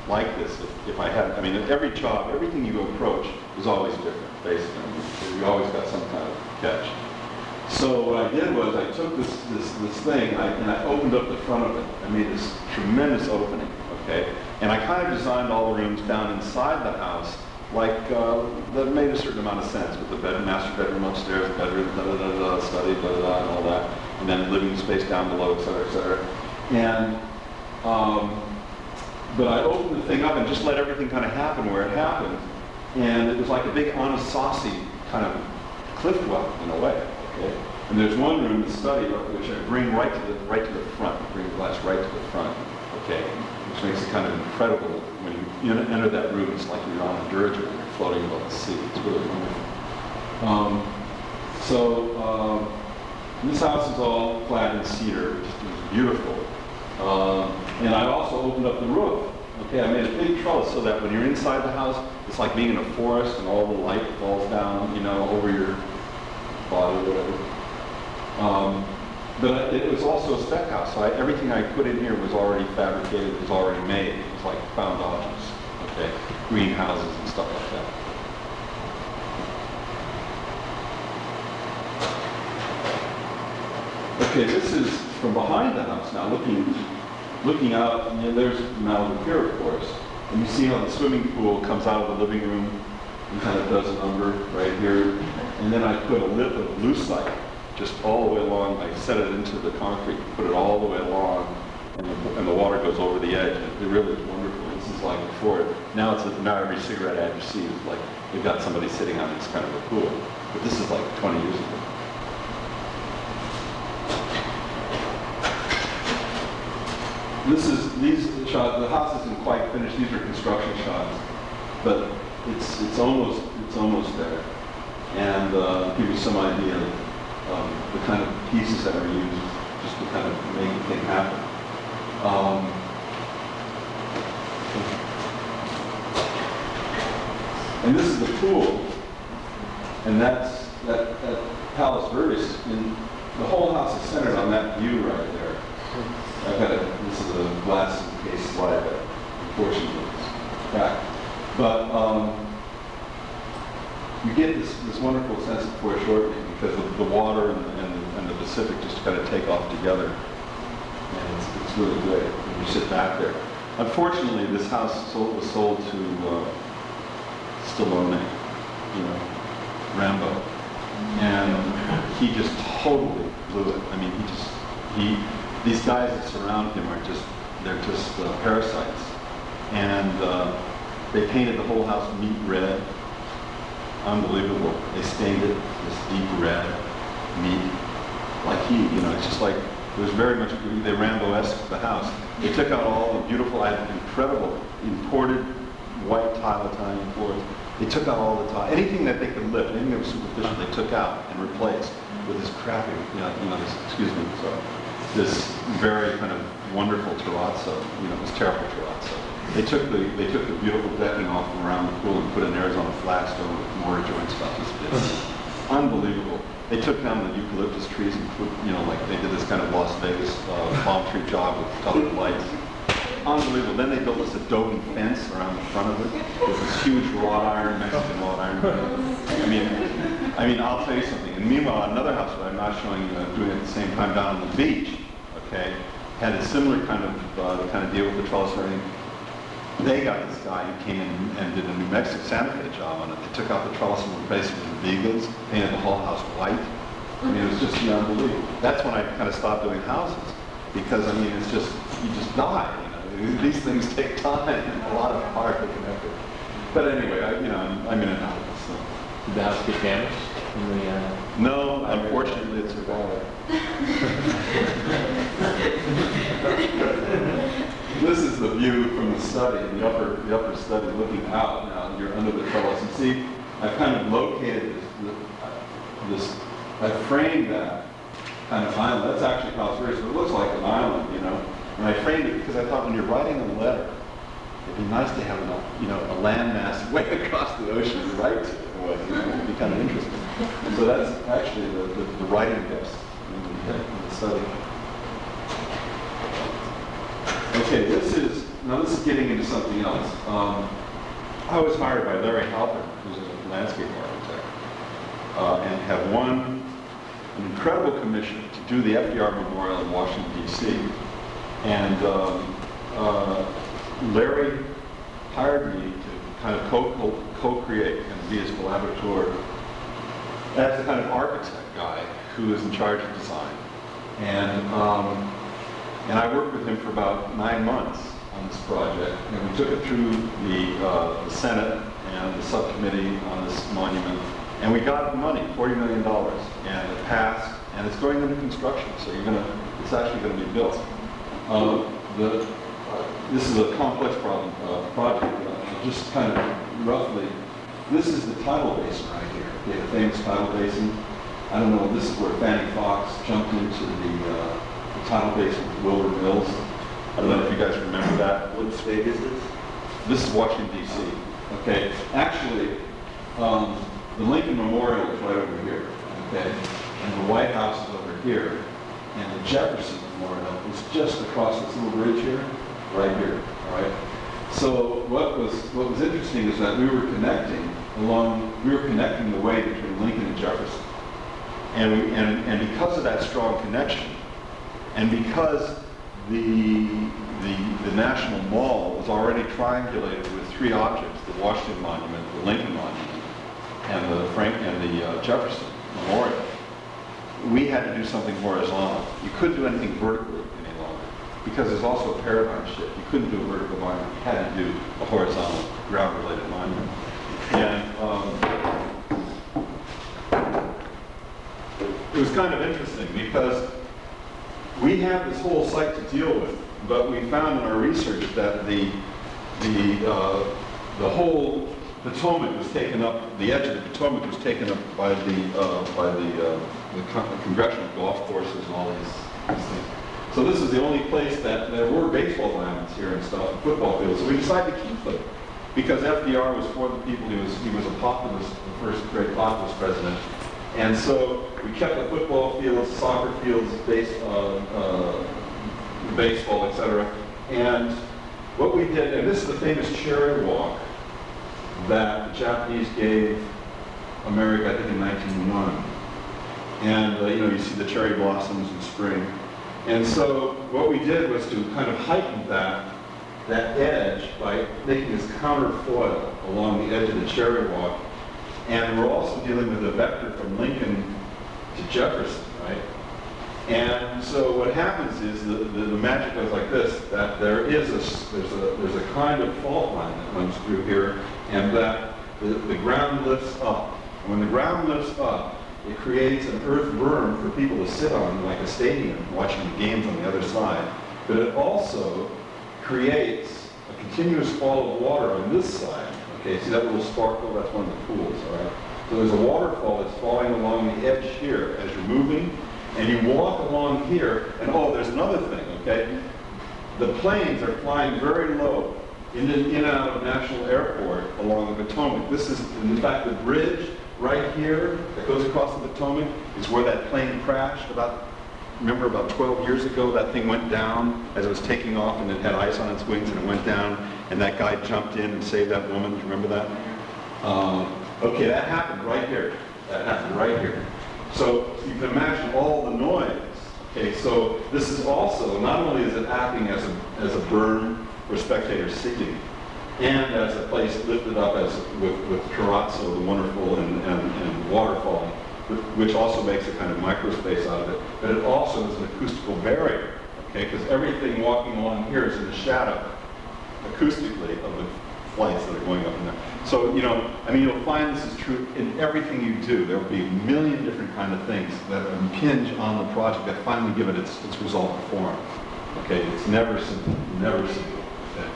Speaker 1: like this if I hadn't. I mean, every job, everything you approach is always different, basically. You always got some kind of catch. So what I did was I took this thing and I opened up the front of it. I made this tremendous opening, okay? And I kind of designed all the rooms down inside the house like that made a certain amount of sense with the master bedroom upstairs, bedroom, study, and all that, and then living space down below, et cetera, et cetera. And but I opened the thing up and just let everything kind of happen where it happened, and it was like a big Anasazi kind of cliff dwelling in a way. Okay? And there's one room, the study, which I bring right to the front, bring the glass right to the front. Okay, which makes it kind of incredible when you enter that room. It's like you're on a dirigible, you're floating above the sea. It's really wonderful. This house is all clad in cedar. It was beautiful. And I also opened up the roof. Okay, I made a big trellis so that when you're inside the house, it's like being in a forest and all the light falls down, you know, over your body or whatever. But it was also a spec house, so everything I put in here was already fabricated, it was already made. It was like found objects, okay, greenhouses and stuff like that. Okay, this is from behind the house now, looking out, and there's Malibu Pier, of course. And you see how the swimming pool comes out of the living room and kind of does a number right here. And then I put a lip of lucite just all the way along. I set it into the concrete, put it all the way along, and the water goes over the edge. It really is wonderful. This is like before. Now every cigarette ad you see is like they've got somebody sitting on this kind of a pool. But this is like 20 years ago. These shots. The house isn't quite finished. These are construction shots, but it's almost there. And give you some idea of the kind of pieces that are used just to kind of make the thing happen. And this is the pool, and that's that Palace Verdes. And the whole house is centered on that view right there. This is a glass case slide that unfortunately is cracked. But you get this wonderful sense of foreshortening because of the water and the Pacific just kind of take off together. And it's really great when you sit back there. Unfortunately, this house was sold to Stallone, Rambo. And he just totally blew it. I mean, these guys that surround him they're just parasites. And they painted the whole house meat red. Unbelievable. They stained it this deep red meat, like heat. It's just like, it was very much, they Rambo-esque the house. They took out all the beautiful, incredible imported white tile Italian floors. They took out all the tile, anything that they could lift, anything that was superficial, they took out and replaced with this crappy, this very kind of wonderful terrazzo, this terrible terrazzo. They took the beautiful decking off from around the pool and put an Arizona flagstone with mortar joint stuff. It's unbelievable. They took down the eucalyptus trees and put, like they did this kind of Las Vegas palm tree job with colored lights. Unbelievable. Then they built this adobe fence around the front of it with this huge wrought iron, Mexican wrought iron. I mean, I'll tell you something. And meanwhile, another house that I'm not showing you, doing at the same time down on the beach, okay, had a similar kind of deal with the trellis and everything. They got this guy who came in and did a New Mexico Santa Fe job on it. They took out the trellis and replaced it with vigas, painted the whole house white. I mean, it was just unbelievable. That's when I kind of stopped doing houses because, it's just, you just die, These things take time and a lot of hard effort. But anyway, I'm in it now. So.
Speaker 2: Did the house get damaged?
Speaker 1: No, unfortunately it survived. This is the view from the study, the upper study looking out. Now you're under the trellis. And see, I've kind of located this, I framed that kind of island. That's actually how it's raised, but it looks like an island, you know. And I framed it because I thought when you're writing a letter, it'd be nice to have a landmass way across the ocean to write to. It'd be kind of interesting. So that's actually the writing best in the study. Okay, this is getting into something else. I was hired by Larry Halpern, who's a landscape architect, and have won an incredible commission to do the FDR Memorial in Washington, D.C. And Larry hired me to kind of co-create and be his collaborator as the kind of architect guy who is in charge of design. And I worked with him for about 9 months on this project, and we took it through the Senate and the subcommittee on this monument, and we got the money, $40 million, and it passed, and it's going into construction, so it's actually going to be built. This is a complex project. Just kind of roughly, this is the tidal basin right here. Okay, the famous tidal basin. I don't know, this is where Fanny Fox jumped into the tidal basin with Wilbur Mills. I don't know if you guys remember that.
Speaker 4: What state is this?
Speaker 1: This is Washington, D.C. Okay, actually, the Lincoln Memorial is right over here. Okay, and the White House is over here, and the Jefferson Memorial is just across this little bridge here, right here. All right. So what was interesting is that we were connecting the way between Lincoln and Jefferson, and because of that strong connection, and because the National Mall was already triangulated with 3 objects: the Washington Monument, the Lincoln Monument, and the Jefferson Memorial, we had to do something horizontal. You couldn't do anything vertically any longer, because there's also a paradigm shift. You couldn't do a vertical monument. You had to do a horizontal, ground-related monument. And it was kind of interesting because we have this whole site to deal with, but we found in our research that the whole Potomac was taken up. The edge of the Potomac was taken up by the congressional golf courses and all these things. So this is the only place that there were baseball diamonds here and stuff, football fields. So we decided to keep them because FDR was for the people. He was a populist, the first great populist president. And so we kept the football fields, soccer fields, baseball, etc. And what we did, and this is the famous cherry walk that the Japanese gave America, I think, in 1901. And you see the cherry blossoms in spring. And so what we did was to kind of heighten that edge by making this counterfoil along the edge of the cherry walk. And we're also dealing with a vector from Lincoln to Jefferson, right? And so what happens is the magic goes like this: that there's a kind of fault line that runs through here, and that the ground lifts up. And when the ground lifts up, it creates an earth berm for people to sit on, like a stadium, watching the games on the other side. But it also creates a continuous fall of water on this side. Okay, see that little sparkle? That's one of the pools, all right? So there's a waterfall that's falling along the edge here as you're moving, and you walk along here, and there's another thing, okay? The planes are flying very low in and out of National Airport along the Potomac. This is, in fact, the bridge right here that goes across the Potomac is where that plane crashed remember about 12 years ago, that thing went down as it was taking off, and it had ice on its wings, and it went down, and that guy jumped in and saved that woman. Do you remember that? Okay, that happened right here. That happened right here. So you can imagine all the noise. Okay, so this is also, not only is it acting as a berm for spectators sitting, and as a place lifted up with terrazzo, the wonderful, and waterfall, which also makes a kind of microspace out of it, but it also is an acoustical barrier. Okay, okay? Because everything walking along here is in the shadow, acoustically, of the flights that are going up and down. So, you know, I mean, you'll find this is true in everything you do. There will be a million different kind of things that impinge on the project that finally give it its resultant form. Okay, it's never simple, never simple. Okay.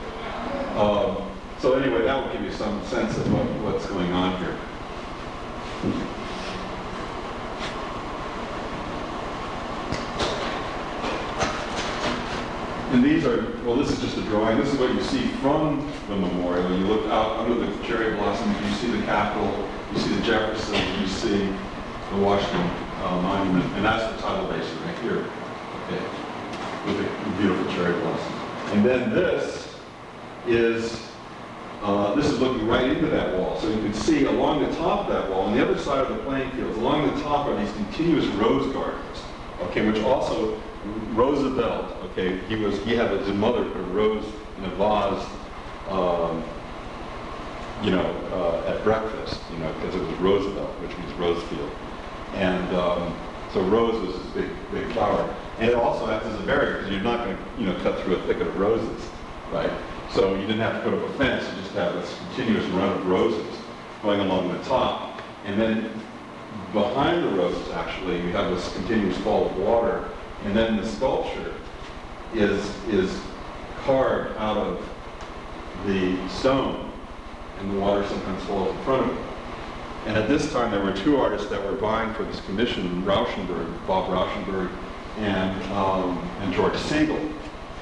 Speaker 1: So anyway, that will give you some sense of what's going on here. And these are, well, this is just a drawing. This is what you see from the memorial. You look out under the cherry blossoms, you see the Capitol, you see the Jefferson, you see the Washington Monument, and that's the tidal basin right here, okay, with the beautiful cherry blossoms. And then this is looking right into that wall. So you can see along the top of that wall, on the other side of the playing fields, along the top are these continuous rose gardens, okay, which also Roosevelt, okay, he had his mother put a rose in a vase, at breakfast, because it was Roosevelt, which means Rosefield. And so rose was this big flower. And it also acts as a barrier, because you're not going to, cut through a thicket of roses, right? So you didn't have to put up a fence, you just have this continuous run of roses going along the top. And then behind the roses, actually, you have this continuous fall of water. And then the sculpture is carved out of the stone, and the water sometimes falls in front of it. And at this time, there were two artists that were vying for this commission, Rauschenberg, Bob Rauschenberg, and George Siegel.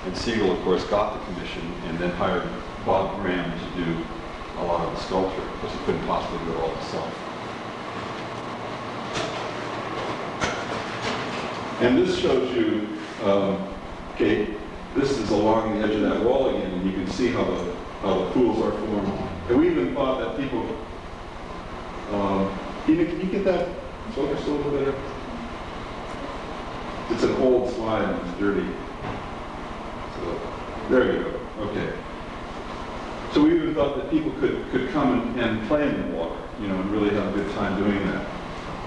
Speaker 1: And Siegel, of course, got the commission and then hired Bob Graham to do a lot of the sculpture, because he couldn't possibly do it all himself. And this shows you, okay, this is along the edge of that wall again, and you can see how the pools are formed. And we even thought that people, can you get that focused a little better? It's an old slide and it's dirty. So, there you go, okay. So we even thought that people could come and play in the water, and really have a good time doing that.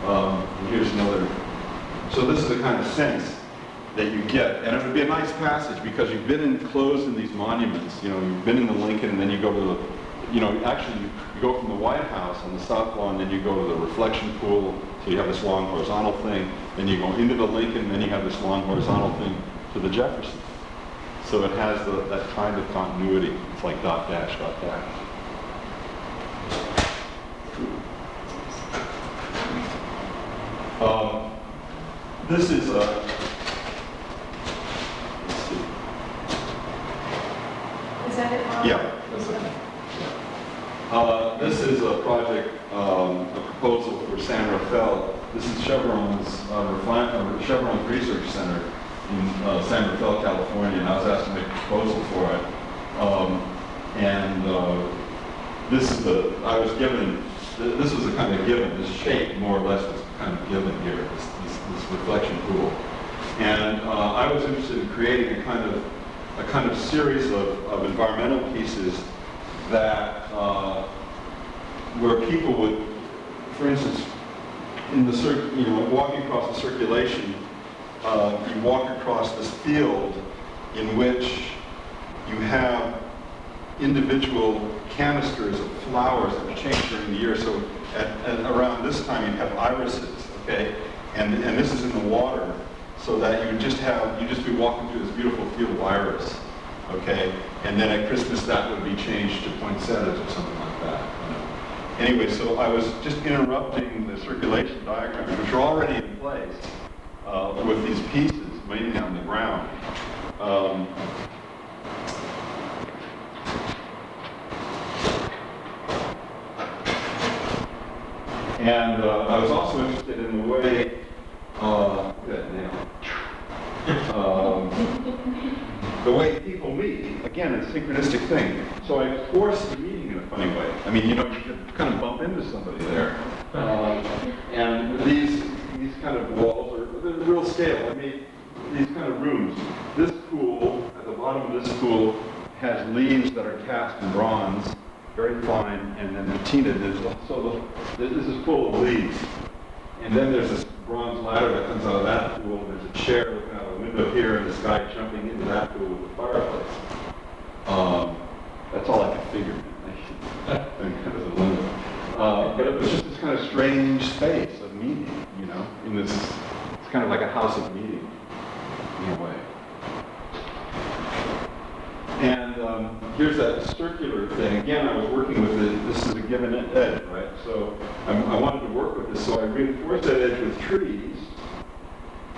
Speaker 1: And here's another. So this is the kind of sense that you get. And it would be a nice passage, because you've been enclosed in these monuments. You've been in the Lincoln, and then you go to the, actually you go from the White House on the South Lawn, then you go to the reflection pool, so you have this long horizontal thing. Then you go into the Lincoln, then you have this long horizontal thing to the Jefferson. So it has that kind of continuity. It's like dot dash, dot dash. This is let's see.
Speaker 3: Is that it?
Speaker 1: Yeah, that's it. This is a project, a proposal for San Rafael. This is Chevron's Chevron's Research Center in San Rafael, California, and I was asked to make a proposal for it. This is I was given, this was a kind of given, this shape more or less was kind of given here, this reflection pool. And I was interested in creating a kind of series of environmental pieces that where people would, for instance, in the walking across the circulation, you walk across this field in which you have individual canisters of flowers that change during the year. So at around this time you have irises, okay? And this is in the water, so that you would just be walking through this beautiful field of iris, okay? And then at Christmas that would be changed to poinsettias or something like that. Anyway, so I was just interrupting the circulation diagrams, which are already in place, with these pieces, mainly on the ground. And I was also interested in the way, the way people meet. Again, it's a synchronistic thing. So I forced the meeting in a funny way. I mean, you could kind of bump into somebody there. And these kind of walls are the real scale. I made these kind of rooms. This pool, at the bottom of this pool, has leaves that are cast in bronze, very fine, and then patinaed. So this is full of leaves. And then there's this bronze ladder that comes out of that pool, and there's a chair looking out a window. window here and this guy jumping into that pool with the fireplace. That's all I could figure. Kind of a window. But it was just this kind of strange space of meeting, you know, in this, it's kind of like a house of meeting, in a way. And here's that circular thing. Again, I was working with it. This is a given edge, right? So I wanted to work with this, so I reinforced that edge with trees.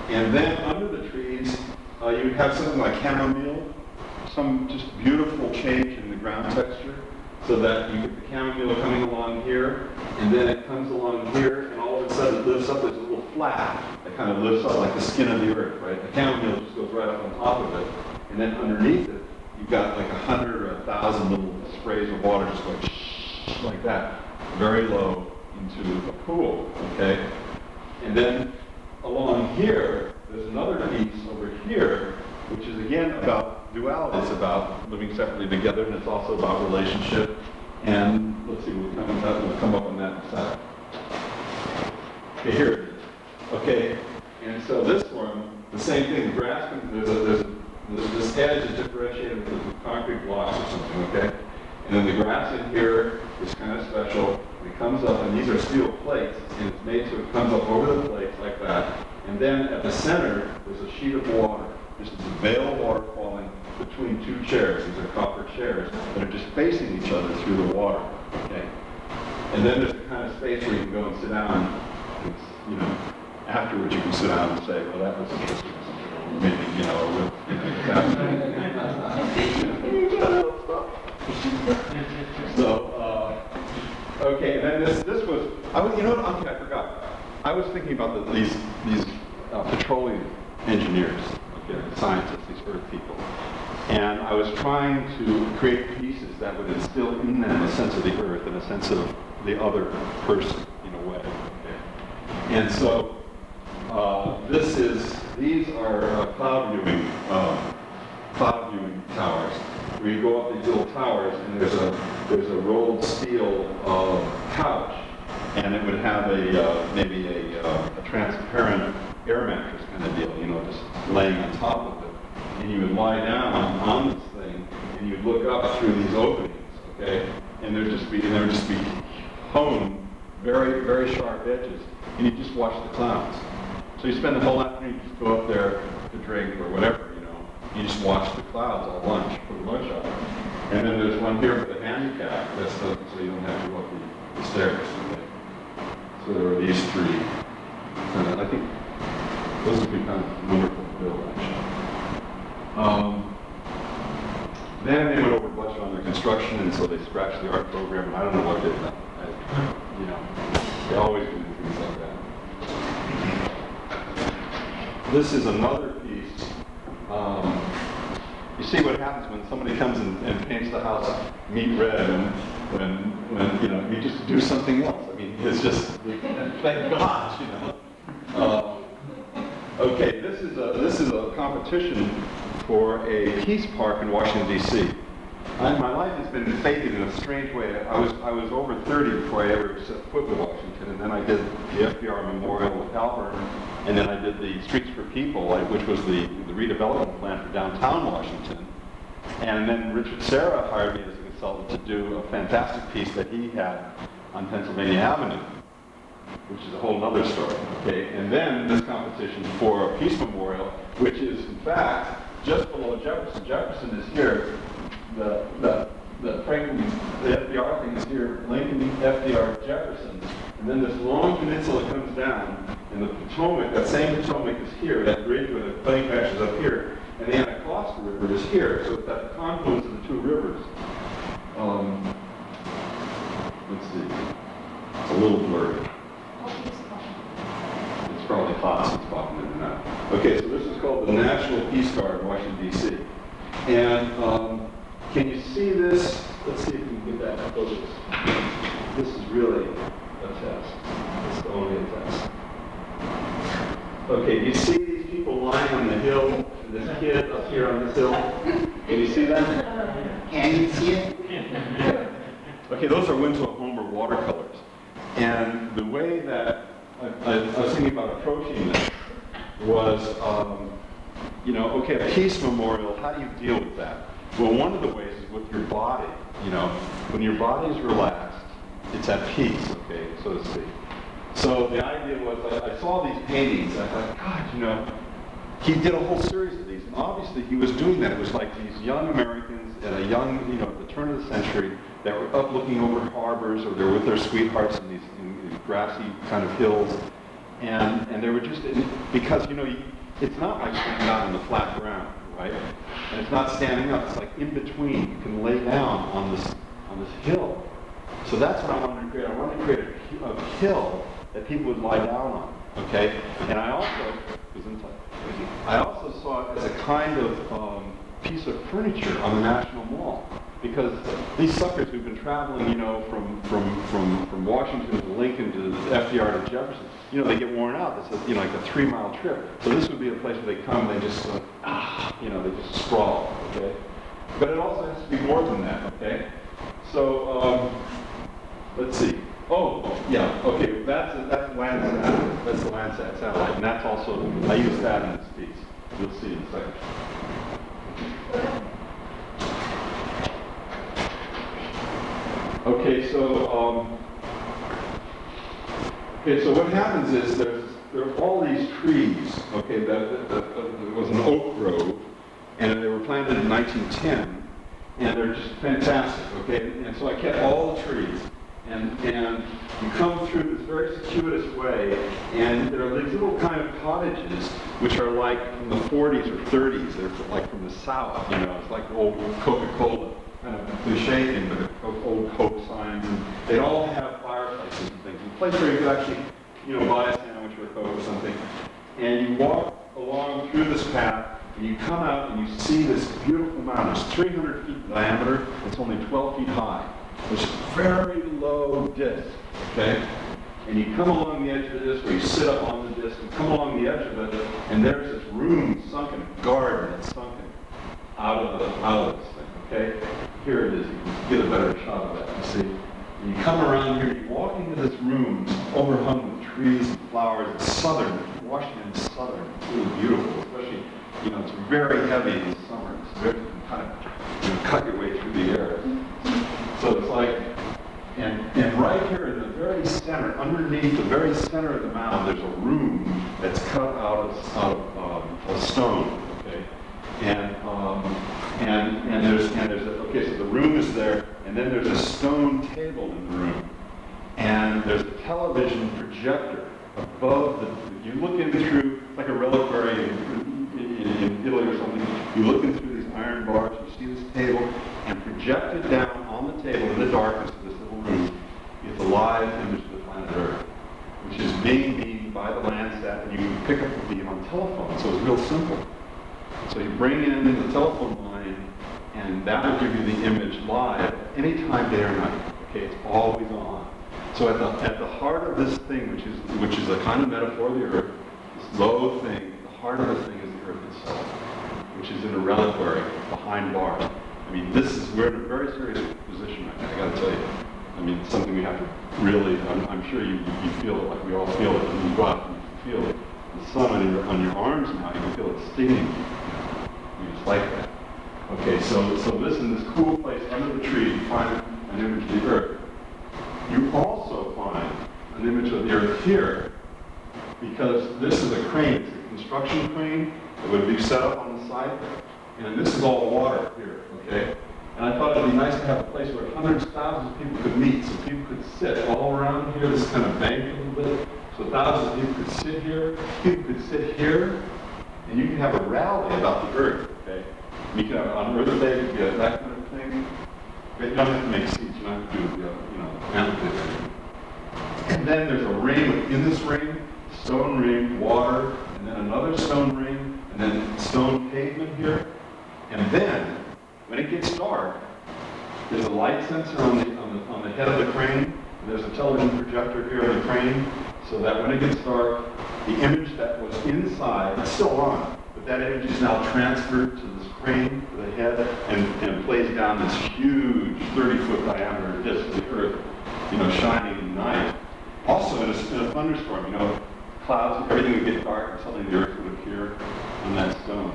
Speaker 1: And then under the trees, you would have something like chamomile, some just beautiful change in the ground texture, so that you get the chamomile coming along here, and then it comes along here, and all of a sudden it lifts up. There's a little flap that kind of lifts up like the skin of the earth, right? The chamomile just goes right up on top of it, and then underneath it, you've got like 100 or 1,000 little sprays of water just going like that, very low into a pool, okay? And then along here, there's another piece over here, which is again about duality. It's about living separately together, and it's also about relationship. And let's see, we'll come up on that in a second. Okay, here it is. Okay, and so this one, the same thing. The grass, this edge is differentiated with concrete blocks or something, okay? And then the grass in here is kind of special. It comes up, and these are steel plates, and it's made so it comes up over the plates like that. And then at the center, there's a sheet of water. This is a veil of water falling between two chairs. These are copper chairs that are just facing each other through the water, okay? And then there's the kind of space where you can go and sit down, and, you know, afterwards you can sit down and say, well, that was interesting. Maybe, you know, so, okay, and then this was, you know what, okay, I forgot. I was thinking about these petroleum engineers, okay, scientists, these earth people. And I was trying to create pieces that would instill in them a sense of the earth and a sense of the other person, in a way. Okay? And so, these are cloud viewing towers, where you go up these little towers, and there's a rolled steel couch, and it would have maybe a transparent air mattress kind of deal, you know, just laying on top of it. And you would lie down on this thing, and you'd look up through these openings, okay? And there would just be honed, very, very sharp edges, and you just watch the clouds. So you spend the whole afternoon, you just go up there to drink or whatever, you know. You just watch the clouds all lunch, put lunch up. And then there's one here for the handicap, so you don't have to go up the stairs. Okay? So there were these three. And I think those would be kind of wonderful to build, actually. Then they went over a bunch on their construction, and so they scratched the art program, and I don't know what they did. You know, they always do things like that. This is another piece. You see what happens when somebody comes and paints the house meat red, and when you know, you just do something else. I mean, it's just, thank God, you know. Okay, this is a competition for a peace park in Washington, D.C. My life has been fated in a strange way. I was over 30 before I ever set foot in Washington, and then I did the FDR Memorial with Calvary, and then I did the Streets for People, which was the redevelopment plan for downtown Washington. And then Richard Serra hired me as a consultant to do a fantastic piece that he had on Pennsylvania Avenue, which is a whole other story. Okay, and then this competition for a peace memorial, which is in fact just below Jefferson. Jefferson is here. The FDR thing is here, Lincoln, FDR, Jefferson, and then this long peninsula comes down, and the Potomac, that same Potomac is here, that bridge where the plane crashes up here, and the Anacostia River is here, so it's at the confluence of the two rivers. Let's see, it's a little blurry. It's probably hot, so it's popping in and out. Okay, so this is called the National Peace Guard in Washington, D.C. And can you see this? Let's see if we can get that focus. This is really a test. It's only a test. Okay, you see these people lying on the hill, and this kid up here on this hill? Can you see that?
Speaker 4: Can you see it?
Speaker 1: Okay, those are Winslow Homer watercolors. And the way that I was thinking about approaching this was you know, okay, a peace memorial, how do you deal with that? Well, one of the ways is with your body, you know. When your body is relaxed, it's at peace, okay, so to speak. So the idea was, I saw these paintings, I thought, God, you know, he did a whole series of these, and obviously he was doing that. It was like these young Americans at a young, you know, at the turn of the century that were up looking over harbors, or they were with their sweethearts in these grassy kind of hills, and they were just, because, you know, it's not like standing out on the flat ground, right? And it's not standing up, it's like in between. You can lay down on this hill. So that's what I wanted to create. I wanted to create a hill that people would lie down on, okay? And I also saw it as a kind of piece of furniture on the National Mall, because these suckers who've been traveling, you know, from Washington to Lincoln to FDR to Jefferson, you know, they get worn out. It's a, you know, like a 3-mile trip. So this would be a place where they come, they just, you know, they just sprawl, okay? But it also has to be more than that, okay? So, let's see. Oh, yeah, okay, that's Landsat. That's the Landsat satellite, and that's also, I use that in this piece. You'll see in a second. Okay, so what happens is there are all these trees, okay, that was an oak grove, and they were planted in 1910, and they're just fantastic, okay, and so I kept all the trees. And you come through this very circuitous way, and there are these little kind of cottages, which are like from the 40s or 30s. They're like from the South, you know. It's like old Coca-Cola, kind of cliche thing, but old Coke signs. And they all have fireplaces and things. A place where you could actually, you know, buy a sandwich or a Coke or something. And you walk along through this path, and you come out and you see this beautiful mountain. It's 300 feet in diameter. It's only 12 feet high. It's a very low disc, okay? And you come along the edge of the disc, or you sit up on the disc, and come along the edge of it, and there's this room sunken, a garden that's sunken out of this thing, okay? Here it is. You can get a better shot of that, you see? And you come around here, you walk into this room, it's overhung with trees and flowers. It's southern, Washington's southern. It's really beautiful, especially, you know, it's very heavy in the summer. It's very, you can kind of, you know, cut your way through the air. So it's like, and right here in the very center, underneath the very center of the mound, there's a room that's cut out of stone, okay? And there's okay, so the room is there, and then there's a stone table in the room, and there's a television projector above you look in through, like a reliquary in Italy or something, you look in through these iron bars, you see this table, and projected down on the table in the darkness of this little room is a live image of the planet Earth, which is being beamed by the Landsat, and you can pick up the beam on telephone, so it's real simple. So you bring in the telephone line, and that will give you the image live anytime, day or night. Okay, it's always on. So at the heart of this thing, which is a kind of metaphor of the Earth, this low thing, the heart of the thing is the Earth itself, which is in a reliquary behind bars. I mean, we're in a very serious position right now, I gotta tell you. I mean, it's something we have to really, I'm sure you feel it like we all feel it, and you go out and you feel it. The sun on your arms now, you can feel it stinging. You just like that. Okay, so this in this cool place under the tree, you find an image of the Earth. You also find an image of the Earth here, because this is a crane, it's a construction crane that would be set up on the side, and this is all water here, okay? And I thought it'd be nice to have a place where hundreds of thousands of people could meet, so people could sit all around here, this kind of bank a little bit, so thousands of people could sit here, people could sit here, and you can have a rally about the Earth, okay? You can have, on Earth Day, you get that kind of thing. But you don't have to make seats, you don't have to do, amphitheater. And then there's a ring within this ring, stone ring, water, and then another stone ring, and then stone pavement here. And then, when it gets dark, there's a light sensor on the head of the crane, and there's a television projector here on the crane, so that when it gets dark, the image that was inside is still on, but that image is now transferred to this crane, to the head, and plays down this huge 30-foot diameter disc of the Earth, shining in the night. Also, in a thunderstorm, clouds, everything would get dark, and suddenly the Earth would appear on that stone.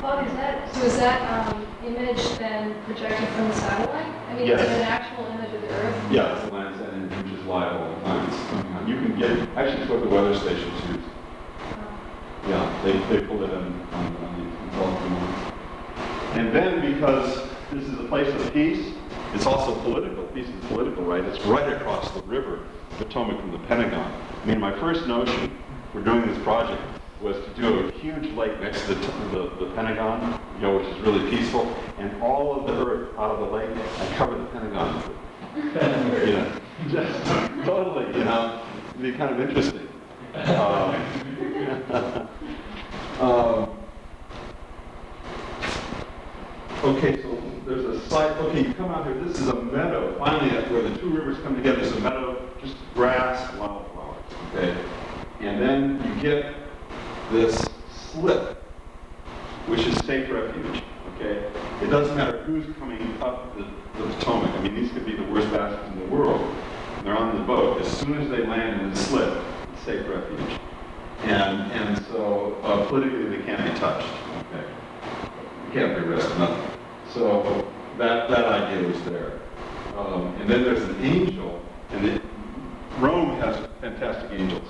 Speaker 3: Bob, is that image then projected from the satellite? I mean,
Speaker 1: Yes.
Speaker 3: is it an actual image of the Earth?
Speaker 1: Yeah, it's a Landsat image which is live all the time. It's coming on. You can get, actually it's what the weather stations use. Yeah, they pull it in on the telephone. And then because this is a place of peace, it's also political. Peace is political, right? It's right across the river, Potomac from the Pentagon. I mean, my first notion for doing this project was to do a huge lake next to the Pentagon, you know, which is really peaceful, and all of the earth out of the lake, and cover the Pentagon with it. You know, just totally, you know, it'd be kind of interesting. Okay, so there's a site, okay, you come out here, this is a meadow. Finally, where the two rivers come together, there's a meadow, just grass, wildflowers, okay? And then you get this slip, which is safe refuge, okay? It doesn't matter who's coming up the Potomac. I mean, these could be the worst bastards in the world. They're on the boat. As soon as they land in the slip, it's safe refuge. And so politically, they can't be touched, okay? You can't be arrested, nothing. So that idea was there. And then there's an angel, and Rome has fantastic angels.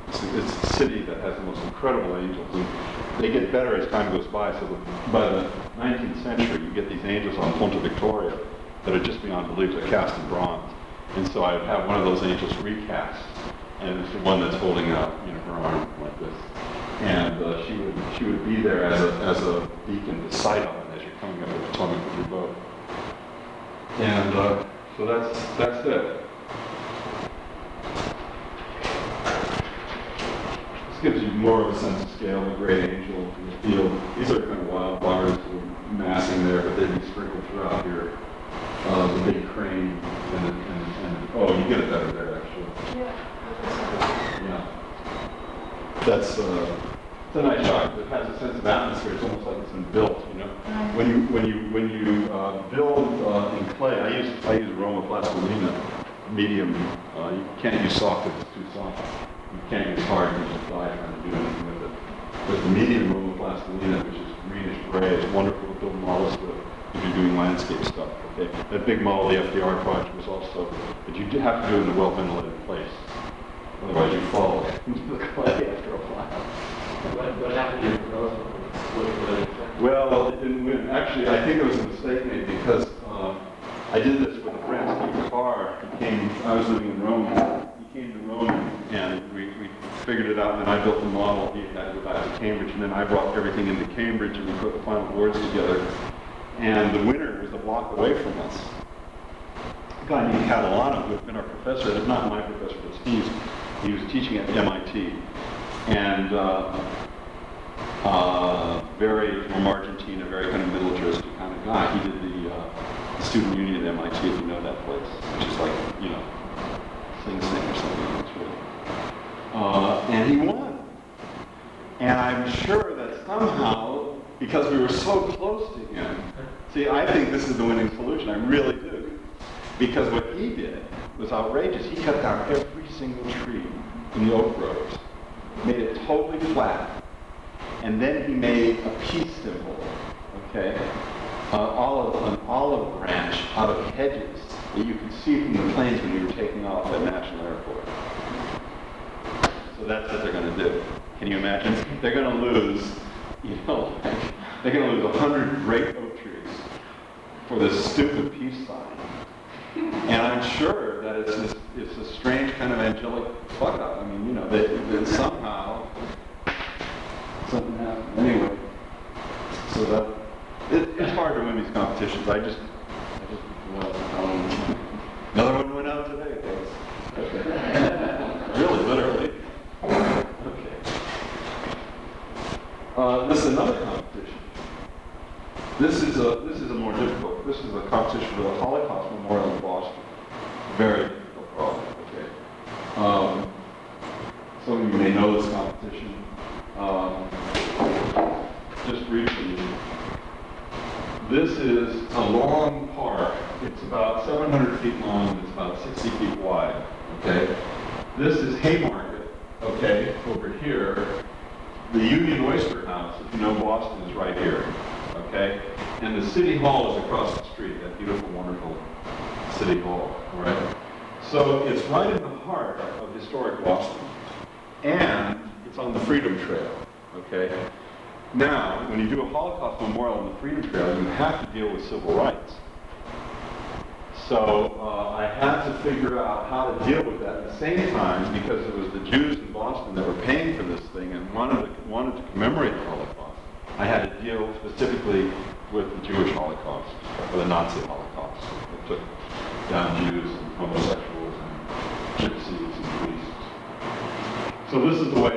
Speaker 1: It's a city that has the most incredible angels. And they get better as time goes by. So by the 19th century, you get these angels on Ponte Victoria that are just beyond belief. They're cast in bronze. And so I have one of those angels recast, and it's the one that's holding out, you know, her arm like this. And she would be there as a beacon to sight on as you're coming up the Potomac with your boat. And so that's it. This gives you more of a sense of scale, the great angel in the field. These are kind of wildflowers that are massing there, but they'd be sprinkled throughout here. The big crane and oh, you get it better there actually. Yeah. That's it's a nice shot. It has a sense of atmosphere. It's almost like it's been built. You know, when you build in clay, I use Roma plastilina, medium. You can't use soft if it's too soft. You can't use hard. You just die trying to do anything with it. But the medium Roma plastilina, which is greenish gray, is wonderful to build models with if you're doing landscape stuff. Okay, that big model, the FDR project, was also, but you do have to do it in a well-ventilated place. Otherwise, you fall into the clay after a while.
Speaker 2: What happened to your proposal?
Speaker 1: Well, it didn't win. Actually, I think it was a mistake made because I did this with a friend, Steve Carr. I was living in Rome. He came to Rome and we figured it out, and then I built the model. He had to go back to Cambridge, and then I brought everything into Cambridge, and we put the final boards together. And the winner was a block away from us. A guy named Catalano, who had been our professor, not my professor, but Steve's. He was teaching at MIT. And from Argentina, very kind of militaristic kind of guy. He did the student union at MIT, if you know that place, which is like, you know, Sing Sing or something. It's really. And he won. And I'm sure that somehow, because we were so close to him, see, I think this is the winning solution. I really do. Because what he did was outrageous. He cut down every single tree in the oak groves, made it totally flat, and then he made a peace symbol, okay? An olive branch out of hedges that you could see from the planes when you were taking off at National Airport. So that's what they're going to do. Can you imagine? They're going to lose, you know, they're going to lose 100 great oak trees for this stupid peace sign. And I'm sure that it's a strange kind of angelic fuck up. I mean, you know, that somehow something happened. Anyway, so that it's hard to win these competitions. I just another one went out today, folks. Okay. Really, literally. Okay. This is another competition. This is a more difficult. This is a competition for the Holocaust Memorial in Boston. Very difficult problem. Okay. Some of you may know this competition. Just briefly, this is a long park. It's about 700 feet long. It's about 60 feet wide. Okay. This is Haymarket. Okay, over here. the Union Oyster House, if you know Boston, is right here, okay? And the City Hall is across the street, that beautiful, wonderful City Hall, all right? So it's right in the heart of historic Boston, and it's on the Freedom Trail, okay? Now, when you do a Holocaust memorial on the Freedom Trail, you have to deal with civil rights. So I had to figure out how to deal with that at the same time, because it was the Jews in Boston that were paying for this thing and wanted to commemorate the Holocaust. I had to deal specifically with the Jewish Holocaust, or the Nazi Holocaust, that took down Jews and homosexuals and gypsies and priests. So this is the way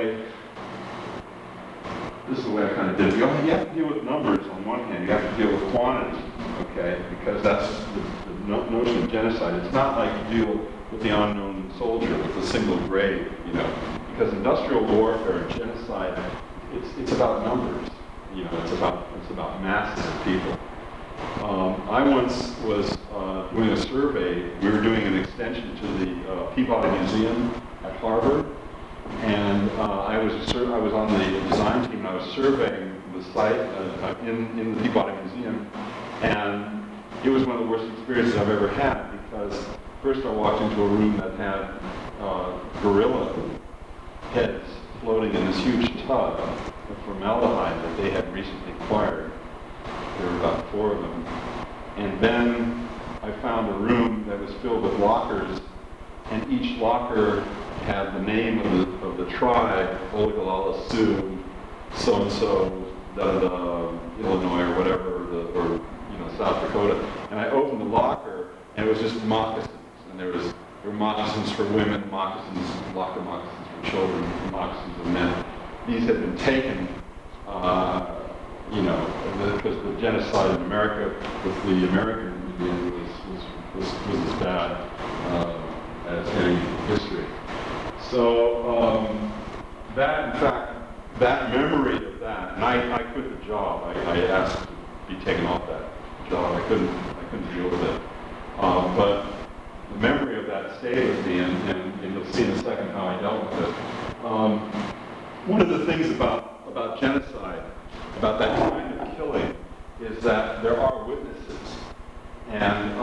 Speaker 1: I kind of did it. You have to deal with numbers on one hand. You have to deal with quantity, okay? Because that's the notion of genocide. It's not like you deal with the unknown soldier with a single grave, you know. Because industrial warfare and genocide, it's about numbers. You know, it's about masses of people. I once was doing a survey. We were doing an extension to the Peabody Museum at Harvard. And I was on the design team, and I was surveying the site in the Peabody Museum, and it was one of the worst experiences I've ever had, because first I walked into a room that had gorilla heads floating in this huge tub of formaldehyde that they had recently acquired. There were about 4 of them. And then I found a room that was filled with lockers, and each locker had the name of the tribe, Oglala Sioux, so-and-so, Illinois or whatever, or South Dakota. And I opened the locker, and it was just moccasins. And there were moccasins for women, locker moccasins for children, moccasins for men. These had been taken, because the genocide in America with the American Indian was as bad as any history. So that memory of that, and I quit the job. I asked to be taken off that job. I couldn't deal with it. But the memory of that stayed with me, and you'll see in a second how I dealt with it. One of the things about genocide, about that kind of killing, is that there are witnesses, and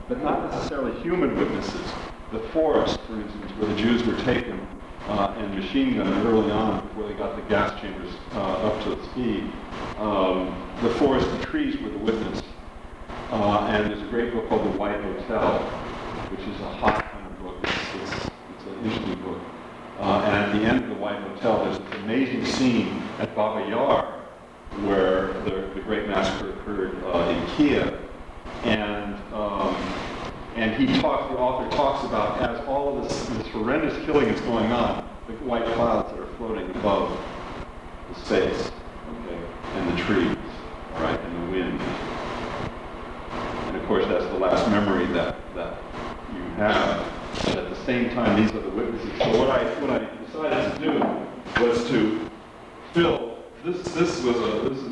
Speaker 1: but not necessarily human witnesses. The forest, for instance, where the Jews were taken and machine gunned early on before they got the gas chambers up to speed, the forest and trees were the witness. And there's a great book called The White Hotel, which is a hot kind of book. It's an interesting book. And at the end of The White Hotel, there's this amazing scene at Baba Yar, where the great massacre occurred in Kiev. And the author talks about, as all of this horrendous killing is going on, the white clouds that are floating above the space, okay, and the trees, right, and the wind. And of course, that's the last memory that you have. But at the same time, these are the witnesses. So what I decided to do was to fill this is a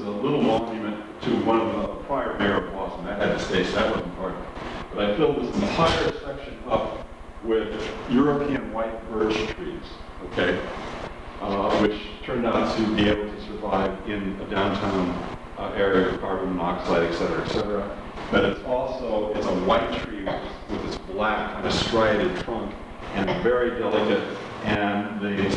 Speaker 1: little monument to one of the prior mayor of Boston. That had to stay, so that wasn't part of it. But I filled this entire section up with European white birch trees, okay, which turned out to be able to survive in a downtown area of carbon monoxide, et cetera, et cetera. But it's a white tree with this black kind of striated trunk, and very delicate. And this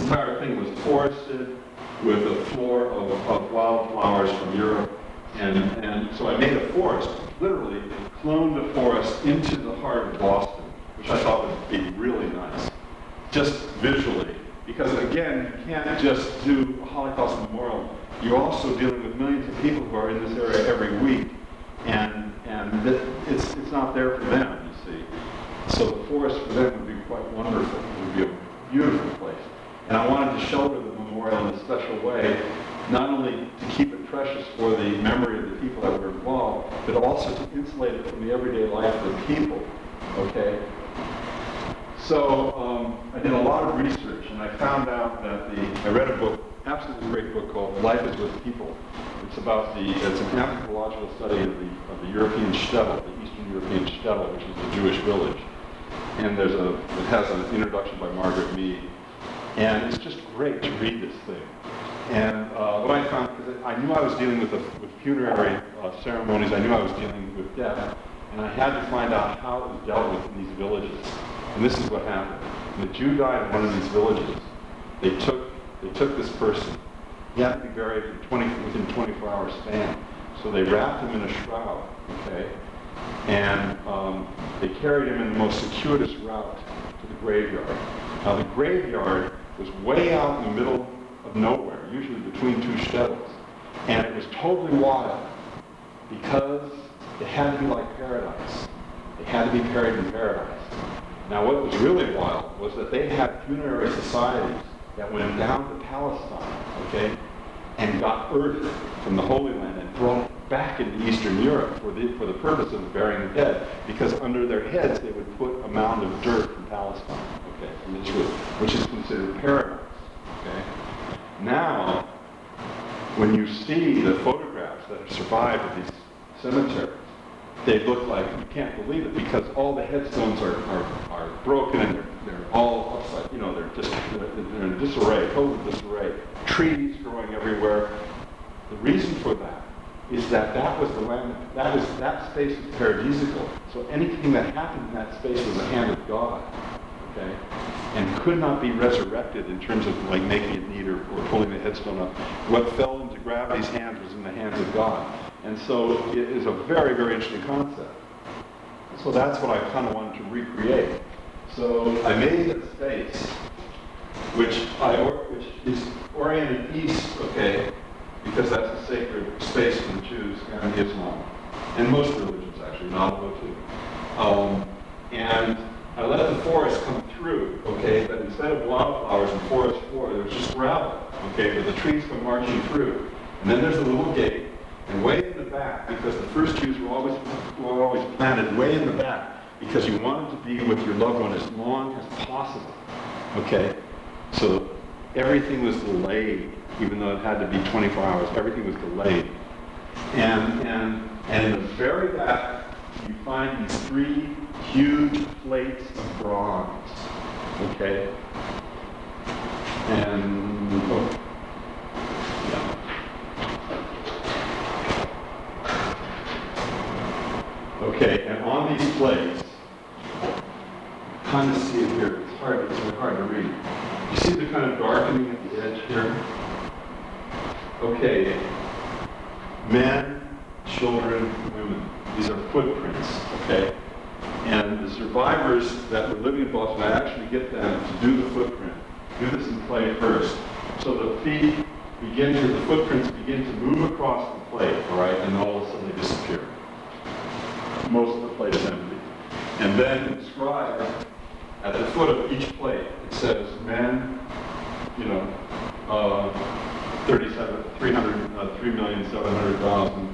Speaker 1: entire thing was forested with a floor of wildflowers from Europe. And so I made a forest, literally cloned a forest into the heart of Boston, which I thought would be really nice, just visually. Because again, you can't just do a Holocaust memorial. You're also dealing with millions of people who are in this area every week, and it's not there for them, you see. So the forest for them would be quite wonderful. It would be a beautiful place. And I wanted to shelter the memorial in a special way, not only to keep it precious for the memory of the people that were involved, but also to insulate it from the everyday life of the people, okay? So I did a lot of research, and I found out that I read a book, absolutely great book called Life is with People. It's an anthropological study of the European shtetl, the Eastern European shtetl, which is a Jewish village. And it has an introduction by Margaret Mead. And it's just great to read this thing. And what I found, because I knew I was dealing with funerary ceremonies, I knew I was dealing with death, and I had to find out how it was dealt with in these villages. And this is what happened. When a Jew died in one of these villages, they took this person. He had to be buried within 24-hour span. So they wrapped him in a shroud, okay? And they carried him in the most circuitous route to the graveyard. Now the graveyard was way out in the middle of nowhere, usually between two shtetls. And it was totally wild because it had to be like paradise. They had to be buried in paradise. Now what was really wild was that they had funerary societies that went down to Palestine, okay, and got earth from the Holy Land and brought it back into Eastern Europe for the purpose of burying the dead, because under their heads they would put a mound of dirt from Palestine, okay, from Israel, which is considered paradise, okay. Now, when you see the photographs that have survived of these cemeteries, they look like, you can't believe it, because all the headstones are broken and they're all upside, they're in disarray, total disarray. Trees growing everywhere. The reason for that is that was the land, that space was paradisical. So anything that happened in that space was the hand of God, okay? And could not be resurrected in terms of like making it neat or pulling the headstone up. What fell into gravity's hands was in the hands of God. And so it is a very, very interesting concept. So that's what I kind of wanted to recreate. So I made a space which is oriented east, okay, because that's a sacred space for the Jews and Islam, and most religions actually, not all too. And I let the forest come through, okay, but instead of wildflowers and forest floor, there was just gravel, okay, but the trees come marching through. And then there's a little gate, and way in the back, because the first Jews were always planted way in the back, because you wanted to be with your loved one as long as possible, okay? So everything was delayed, even though it had to be 24 hours, everything was delayed. And in the very back, you find these three huge plates of bronze, okay? And, yeah. Okay, and on these plates, kind of see it here, it's hard to read. You see the kind of darkening at the edge here? Okay, men, children, women. These are footprints, okay? And the survivors that were living in Boston, I actually get them to do the footprint. Do this in play first. So the feet the footprints begin to move across the plate, all right? And all of a sudden they disappear. Most of the plate is empty. And then inscribed at the foot of each plate, it says men, 3,700,000,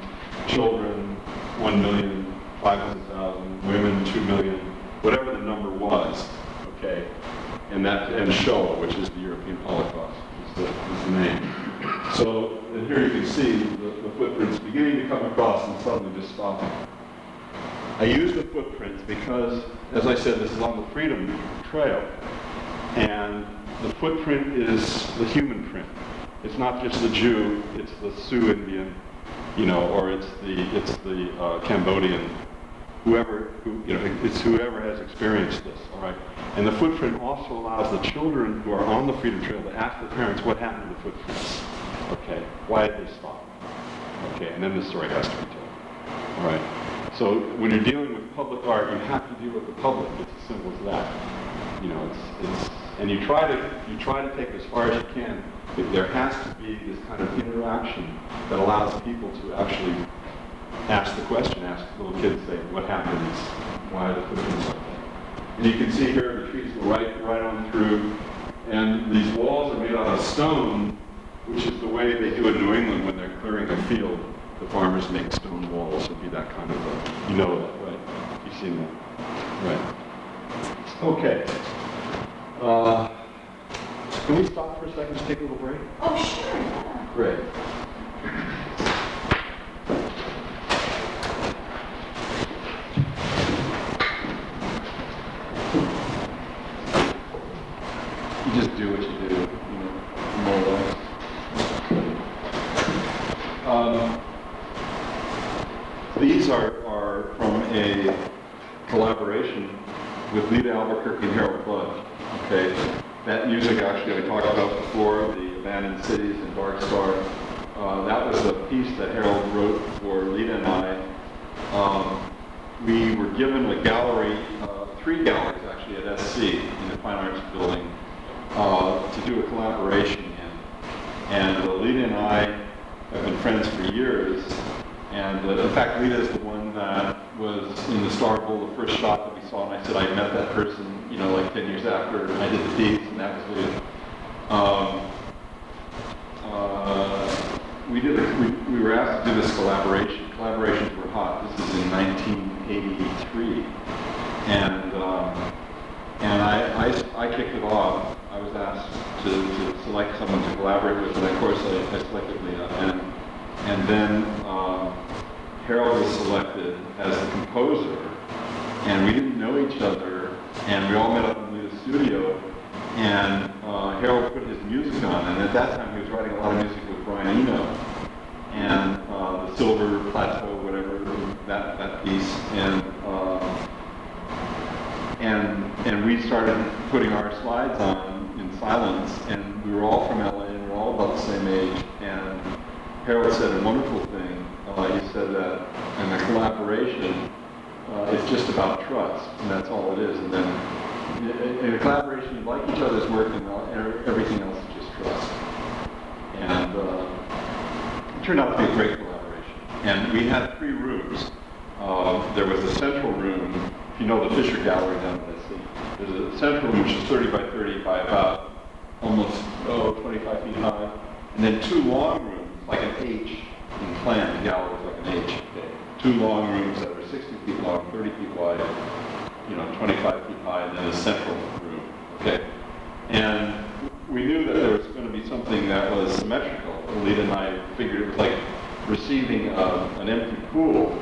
Speaker 1: children, 1,500,000, women, 2 million, whatever the number was, okay? And Shoah, which is the European Holocaust, is the name. So, and here you can see the footprints beginning to come across and suddenly just stopping. I use the footprints because, as I said, this is on the Freedom Trail. And the footprint is the human print. It's not just the Jew, it's the Sioux Indian, or it's the Cambodian, it's whoever has experienced this, all right? And the footprint also allows the children who are on the Freedom Trail to ask the parents what happened to the footprints, okay? Why did they stop? Okay, and then the story has to be told, all right? So when you're dealing with public art, you have to deal with the public. It's as simple as that. And you try to take it as far as you can. There has to be this kind of interaction that allows people to actually ask the question, ask little kids, say, what happened? Why are the footprints like that? And you can see here the trees go right on through, and these walls are made out of stone, which is the way they do in New England when they're clearing a field. The farmers make stone walls. It'd be that kind of you know that, right? You've seen that, right? Okay. Can we stop for a second to take a little break?
Speaker 3: Oh, sure, yeah.
Speaker 1: Great. You just do do what you do, more or less. These are from a collaboration with Lita Albuquerque and Harold Blood. Okay, that music actually I talked about before, the Abandoned Cities and Dark Star. That was a piece that Harold wrote for Lita and I. We were given a gallery, 3 galleries actually at SC in the Fine Arts Building to do a collaboration in. And Lita and I have been friends for years. And in fact, Lita is the one that was in the Star Bowl, the first shot that we saw, and I said I met that person, like 10 years after I did the piece, and that was Lita. We were asked to do this collaboration. Collaborations were hot. This is in 1983, and I kicked it off. I was asked to select someone to collaborate with, and of course I selected Lita. And then Harold was selected as the composer, and we didn't know each other, and we all met up in Lita's studio, and Harold put his music on, and at that time he was writing a lot of music with Brian Eno, and the Silver Plateau, whatever, that piece, and we started putting our slides on in silence, and we were all from LA, and we were all about the same age, and Harold said a wonderful thing. He said that in a collaboration, it's just about trust, and that's all it is. And then in a collaboration, you like each other's work, and everything else is just trust. And it turned out to be a great collaboration. And we had 3 rooms. There was a central room, if you know the Fisher Gallery down at SC. There's a central room which is 30 by 30 by about almost 25 feet high, and then 2 long rooms, like an H in plan. The gallery is like an H. Okay. 2 long rooms that are 60 feet long, 30 feet wide, 25 feet high, and then a central room. Okay. And we knew that there was going to be something that was symmetrical. Lita and I figured it was like receiving an empty pool.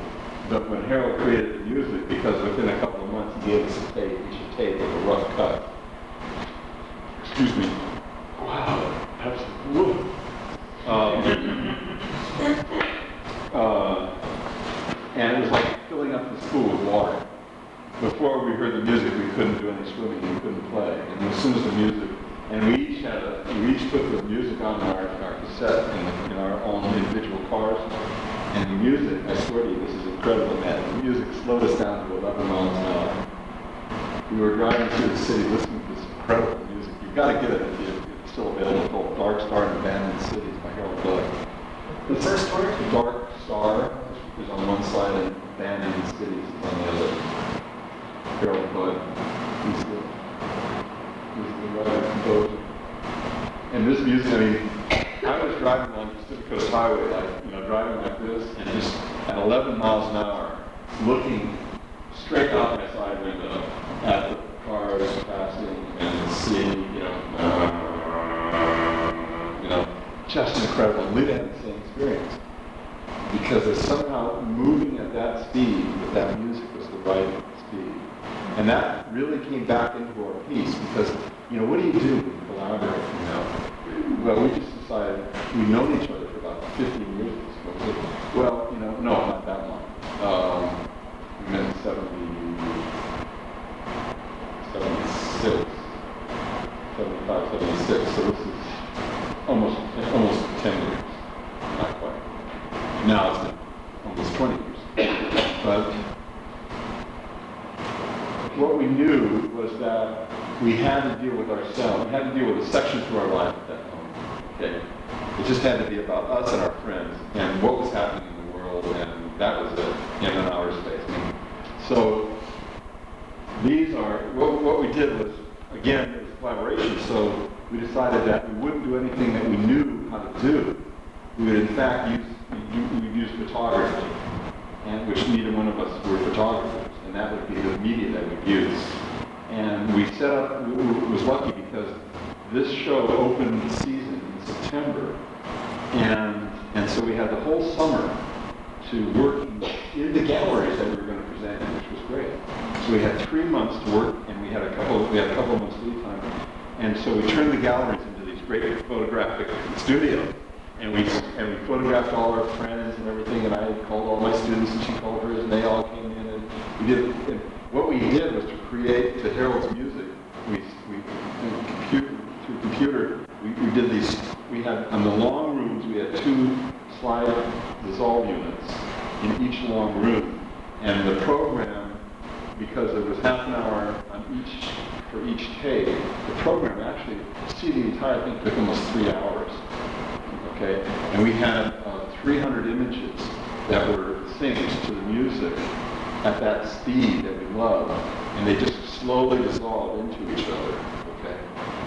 Speaker 1: But when Harold created the music, because within a couple of months he gave us a tape, we should tape with a rough cut. Excuse me. Wow, that's whoa. And it was like filling up this pool with water. Before we heard the music, we couldn't do any swimming, we couldn't play. And as soon as the music, and we each put the music on our cassette in our own individual cars. And the music, I swear to you, this is incredible, man. The music slowed us down to 11 miles an hour. We were driving through the city listening to this incredible music. You've got to get it if it's still available. Called Dark Star and Abandoned Cities by Harold Blood.
Speaker 2: The first word?
Speaker 1: Dark Star is on one side and Abandoned Cities is on the other. Harold Blood. He's the writer composer. And this music, I mean, I was driving on Pacific Coast Highway, driving like this, and just at 11 miles an hour, looking straight out my side window at the cars passing and seeing, just incredible. And Lita had the same experience, because there's somehow moving at that speed with that music was the right speed. And that really came back into our piece, because, what do you do when you collaborate, Well, we just decided, we've known each other for about 15 years. Well, no, not that long. We met in 76, 75, 76. So this is almost 10 years. Not quite. Now it's been almost 20 years. But what we knew was that we had to deal with ourselves. We had to deal with a section to our life at that moment. Okay. It just had to be about us and our friends and what was happening in the world, and that was it in an hour space. So these are, what we did was, again, it was a collaboration, so we decided that we wouldn't do anything that we knew how to do. We would in fact use photography, and which neither one of us were photographers, and that would be the media that we'd use. And we set up, we was lucky because this show opened season September, and so we had the whole summer to work in the galleries that we were going to present in, which was great. So we had 3 months to work, and we had a couple of months lead time. And so we turned the galleries into these great photographic studios. And we photographed all our friends and everything, and I called all my students, and she called hers, and they all came in, and we did. And what we did was to create to Harold's music. Through computer, we did these. We had on the long rooms, we had 2 slide dissolve units in each long room, and the program, because there was half an hour on for each take, the program actually to see the entire thing took almost 3 hours. Okay, and we had 300 images that were synced to the music at that speed that we loved, and they just slowly dissolved into each other. Okay,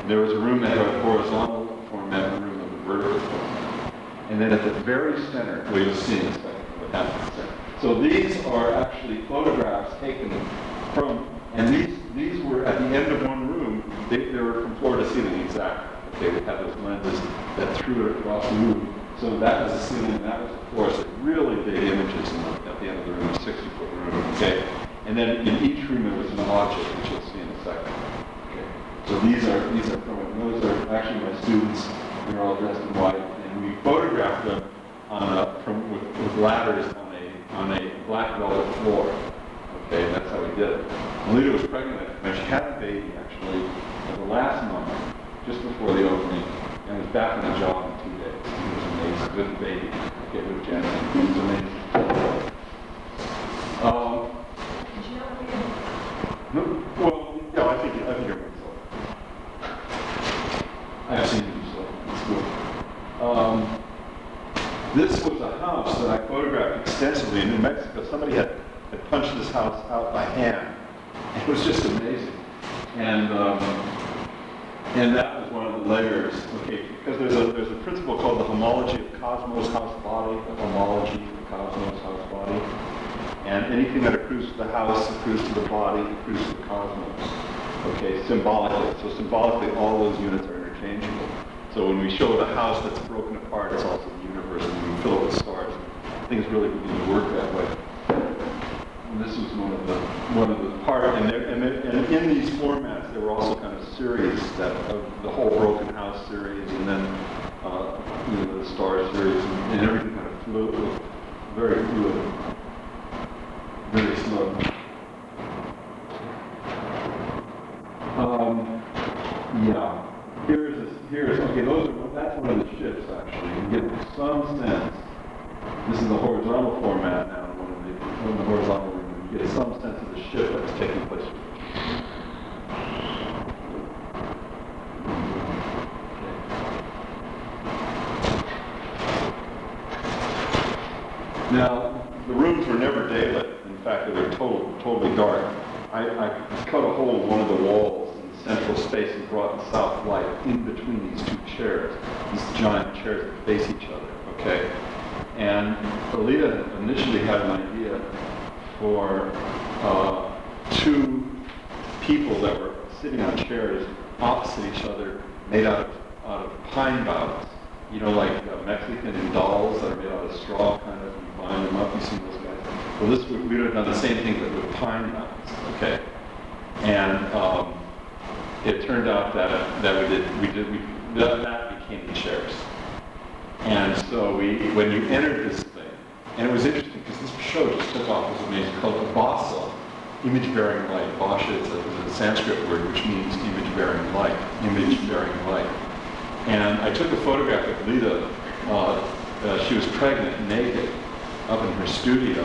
Speaker 1: and there was a room that had a horizontal format and a room that was vertical format, and then at the very center, well, you'll see in a second what happens there. So these are actually photographs taken from, and these were at the end of one room. They were from floor to ceiling exactly. Okay, we had those lenses that threw it across the room. So that was the ceiling, and that was the floor. So really big images at the end of the room, a 60-foot room. Okay, and then in each room there was an object, which you'll see in a second. Okay, so these are from, those are actually my students. They're all dressed in white, and we photographed them with ladders on a black velvet floor. Okay, that's how we did it. Alita was pregnant, and she had a baby actually the last month, just before the opening, and was back on the job in 2 days. It was amazing. With the baby. Okay, with Janet. It was amazing.
Speaker 3: Did you know what we did?
Speaker 1: Well, yeah, I think everyone saw it. I've seen it, so it's good. This was a house that I photographed extensively in New Mexico. Somebody had punched this house out by hand. It was just amazing. And that was one of the layers, okay, because there's a principle called the homology of cosmos, house, body, the homology of cosmos, house, body. And anything that accrues to the house accrues to the body, accrues to the cosmos. Okay, symbolically. So symbolically, all those units are interchangeable. So when we show the house that's broken apart, it's also the universe, and we fill it with stars. Things really begin to work that way. And this was one of the part, and in these formats there were also kind of series of the whole Broken House series, and then the Star series, and everything kind of fluid, very fluid, very slow. Yeah. Here's okay. That's one of the ships actually. You get some sense. This is the horizontal format now. One of the horizontal. You get some sense of the ship that's taking place. Now, the rooms were never daylit. In fact, they were totally dark. I cut a hole in one of the walls in the central space and brought the south light in between these 2 chairs, these giant chairs that face each other. Okay, and Alita initially had an idea for 2 people that were sitting on chairs opposite each other, made out of pine boughs. You know, like Mexican dolls that are made out of straw, kind of. You bind them up. You see those guys. Well, we would have done the same thing, but with pine boughs. Okay, and it turned out that became the chairs. And so when you entered this thing, and it was interesting because this show just took off. It was amazing. Called Basa, image-bearing light. Basha is a Sanskrit word which means image-bearing light. Image-bearing light. And I took a photograph of Lita. She was pregnant, naked, up in her studio,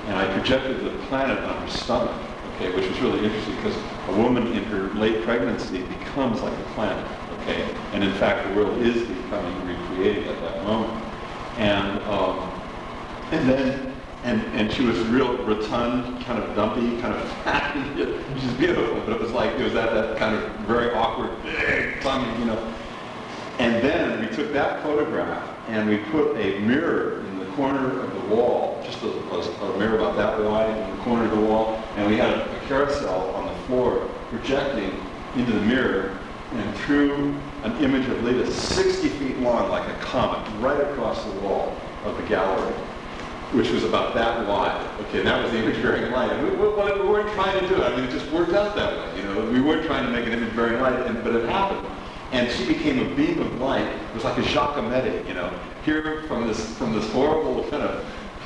Speaker 1: and I projected the planet on her stomach. Okay, which was really interesting because a woman in her late pregnancy becomes like a planet. Okay, and in fact, the world is becoming recreated at that moment. And she was real rotund, kind of dumpy, kind of fat, which is beautiful, but it was at that kind of very awkward, big tummy, you know. And then we took that photograph and we put a mirror in the corner of the wall, just a mirror about that wide in the corner of the wall, and we had a carousel on the floor projecting into the mirror and threw an image of Lita 60 feet long like a comet right across the wall of the gallery, which was about that wide. Okay, and that was the image-bearing light. And we weren't trying to do it. I mean, it just worked out that way. You know, we weren't trying to make an image-bearing light, but it happened. And she became a beam of light. It was like a Giacometti, you know. Here from this horrible kind of,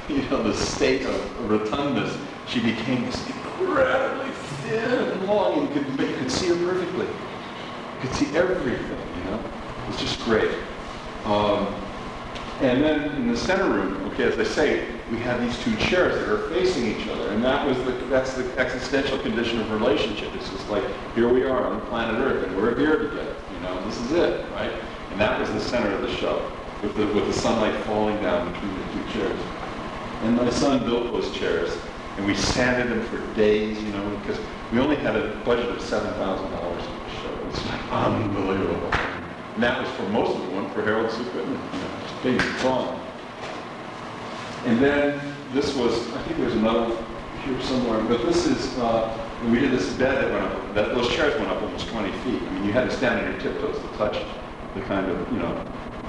Speaker 1: you know, the state of rotundness, she became this incredibly thin and long, and you could see her perfectly. You could see everything, you know. It was just great. And then in the center room, okay, as I say, we had these two chairs that are facing each other, and that's the existential condition of relationship. It's just like, here we are on planet Earth, and we're here together, you know, this is it, right? And that was the center of the show, with the sunlight falling down between the two chairs. And my son built those chairs, and we sanded them for days, you know, because we only had a budget of $7,000 for the show. It's like unbelievable. And that was for most of the one for Harold's equipment, you know, just big and strong. And then this was, I think there's another here somewhere, but this is, we did this bed that went up, those chairs went up almost 20 feet. I mean, you had to stand on your tiptoes to touch the kind of, you know,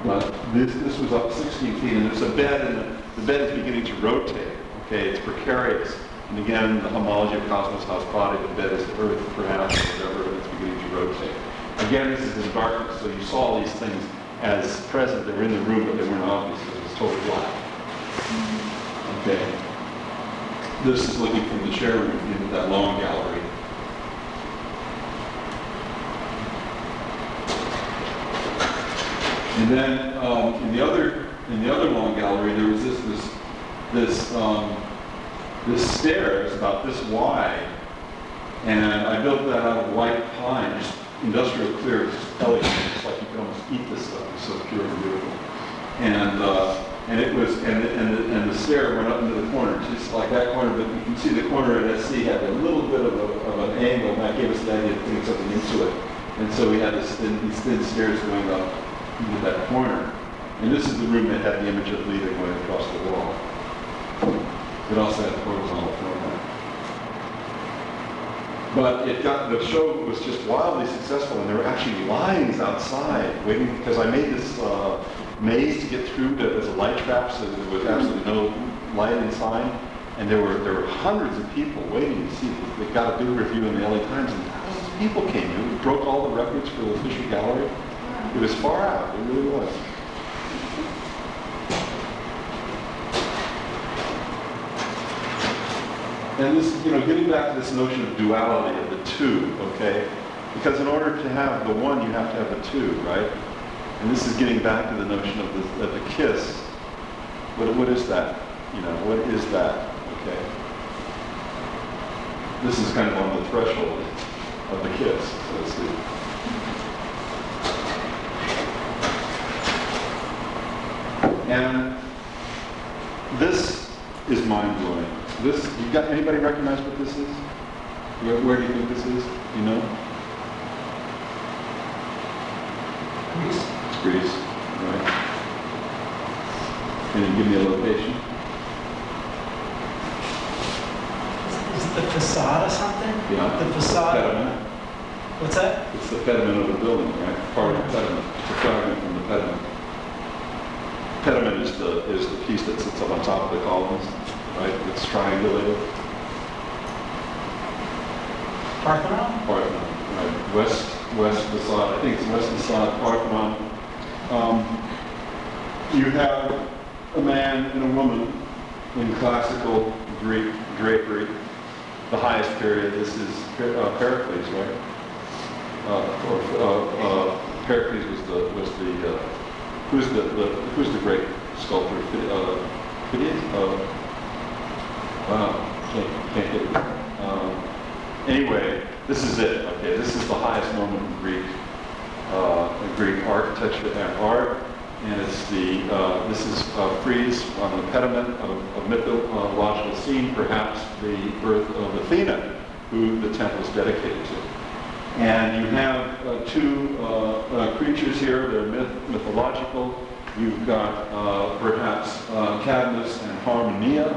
Speaker 1: but this was up 16 feet, and there's a bed, and the bed is beginning to rotate, okay, it's precarious. And again, the homology of cosmos, house body, the bed is the Earth, perhaps, or whatever, and it's beginning to rotate. Again, this is in darkness, so you saw these things as present. They were in the room, but they weren't obvious because it was totally black. Okay. This is looking from the chair room into that long gallery. And then in the other long gallery, there was this stairs about this wide, and I built that out of white pine, just industrial clear, just elegant. It's like you could almost eat this stuff. It's so pure and beautiful. And it was, and the stair went up into the corner, just like that corner. But you can see the corner at SC had a little bit of an angle, and that gave us the idea of putting something into it. And so we had these thin stairs going up into that corner. And this is the room that had the image of Leda going across the wall. It also had horizontal format. But the show was just wildly successful, and there were actually lines outside waiting, because I made this maze to get through as a light trap, so there was absolutely no light inside. And there were hundreds of people waiting to see it. They got a big review in the LA Times, and thousands of people came. It broke all the records for the Fisher Gallery. It was far out. It really was. And this, you know, getting back to this notion of duality of the two, okay? Because in order to have the one, you have to have the two, right? And this is getting back to the notion of the kiss. What is that? You know, what is that? Okay. This is kind of on the threshold of the kiss, so to speak. And this is mind-blowing. You got anybody recognize what this is? Where do you think this is? Do you know?
Speaker 2: Greece.
Speaker 1: It's Greece, right? Can you give me a location?
Speaker 5: Is it the facade or something?
Speaker 1: Yeah.
Speaker 5: The facade.
Speaker 1: Pediment.
Speaker 5: What's that?
Speaker 1: It's the pediment of the building, right? Part of the pediment. It's a fragment from the pediment. Pediment is the piece that sits up on top of the columns, right? It's triangulated.
Speaker 5: Parthenon?
Speaker 1: Parthenon, right? West facade. I think it's west facade, Parthenon. You have a man and a woman in classical Greek drapery. The highest period. This is Pericles, right? Pericles was the who's the great sculptor? Phidias? Wow, can't get it. Anyway, this is it. Okay, this is the highest moment in Greek architecture and art, and it's this is frieze on the pediment of mythological scene, perhaps the birth of Athena, who the temple is dedicated to. And you have two creatures here. They're mythological. You've got perhaps Cadmus and Harmonia,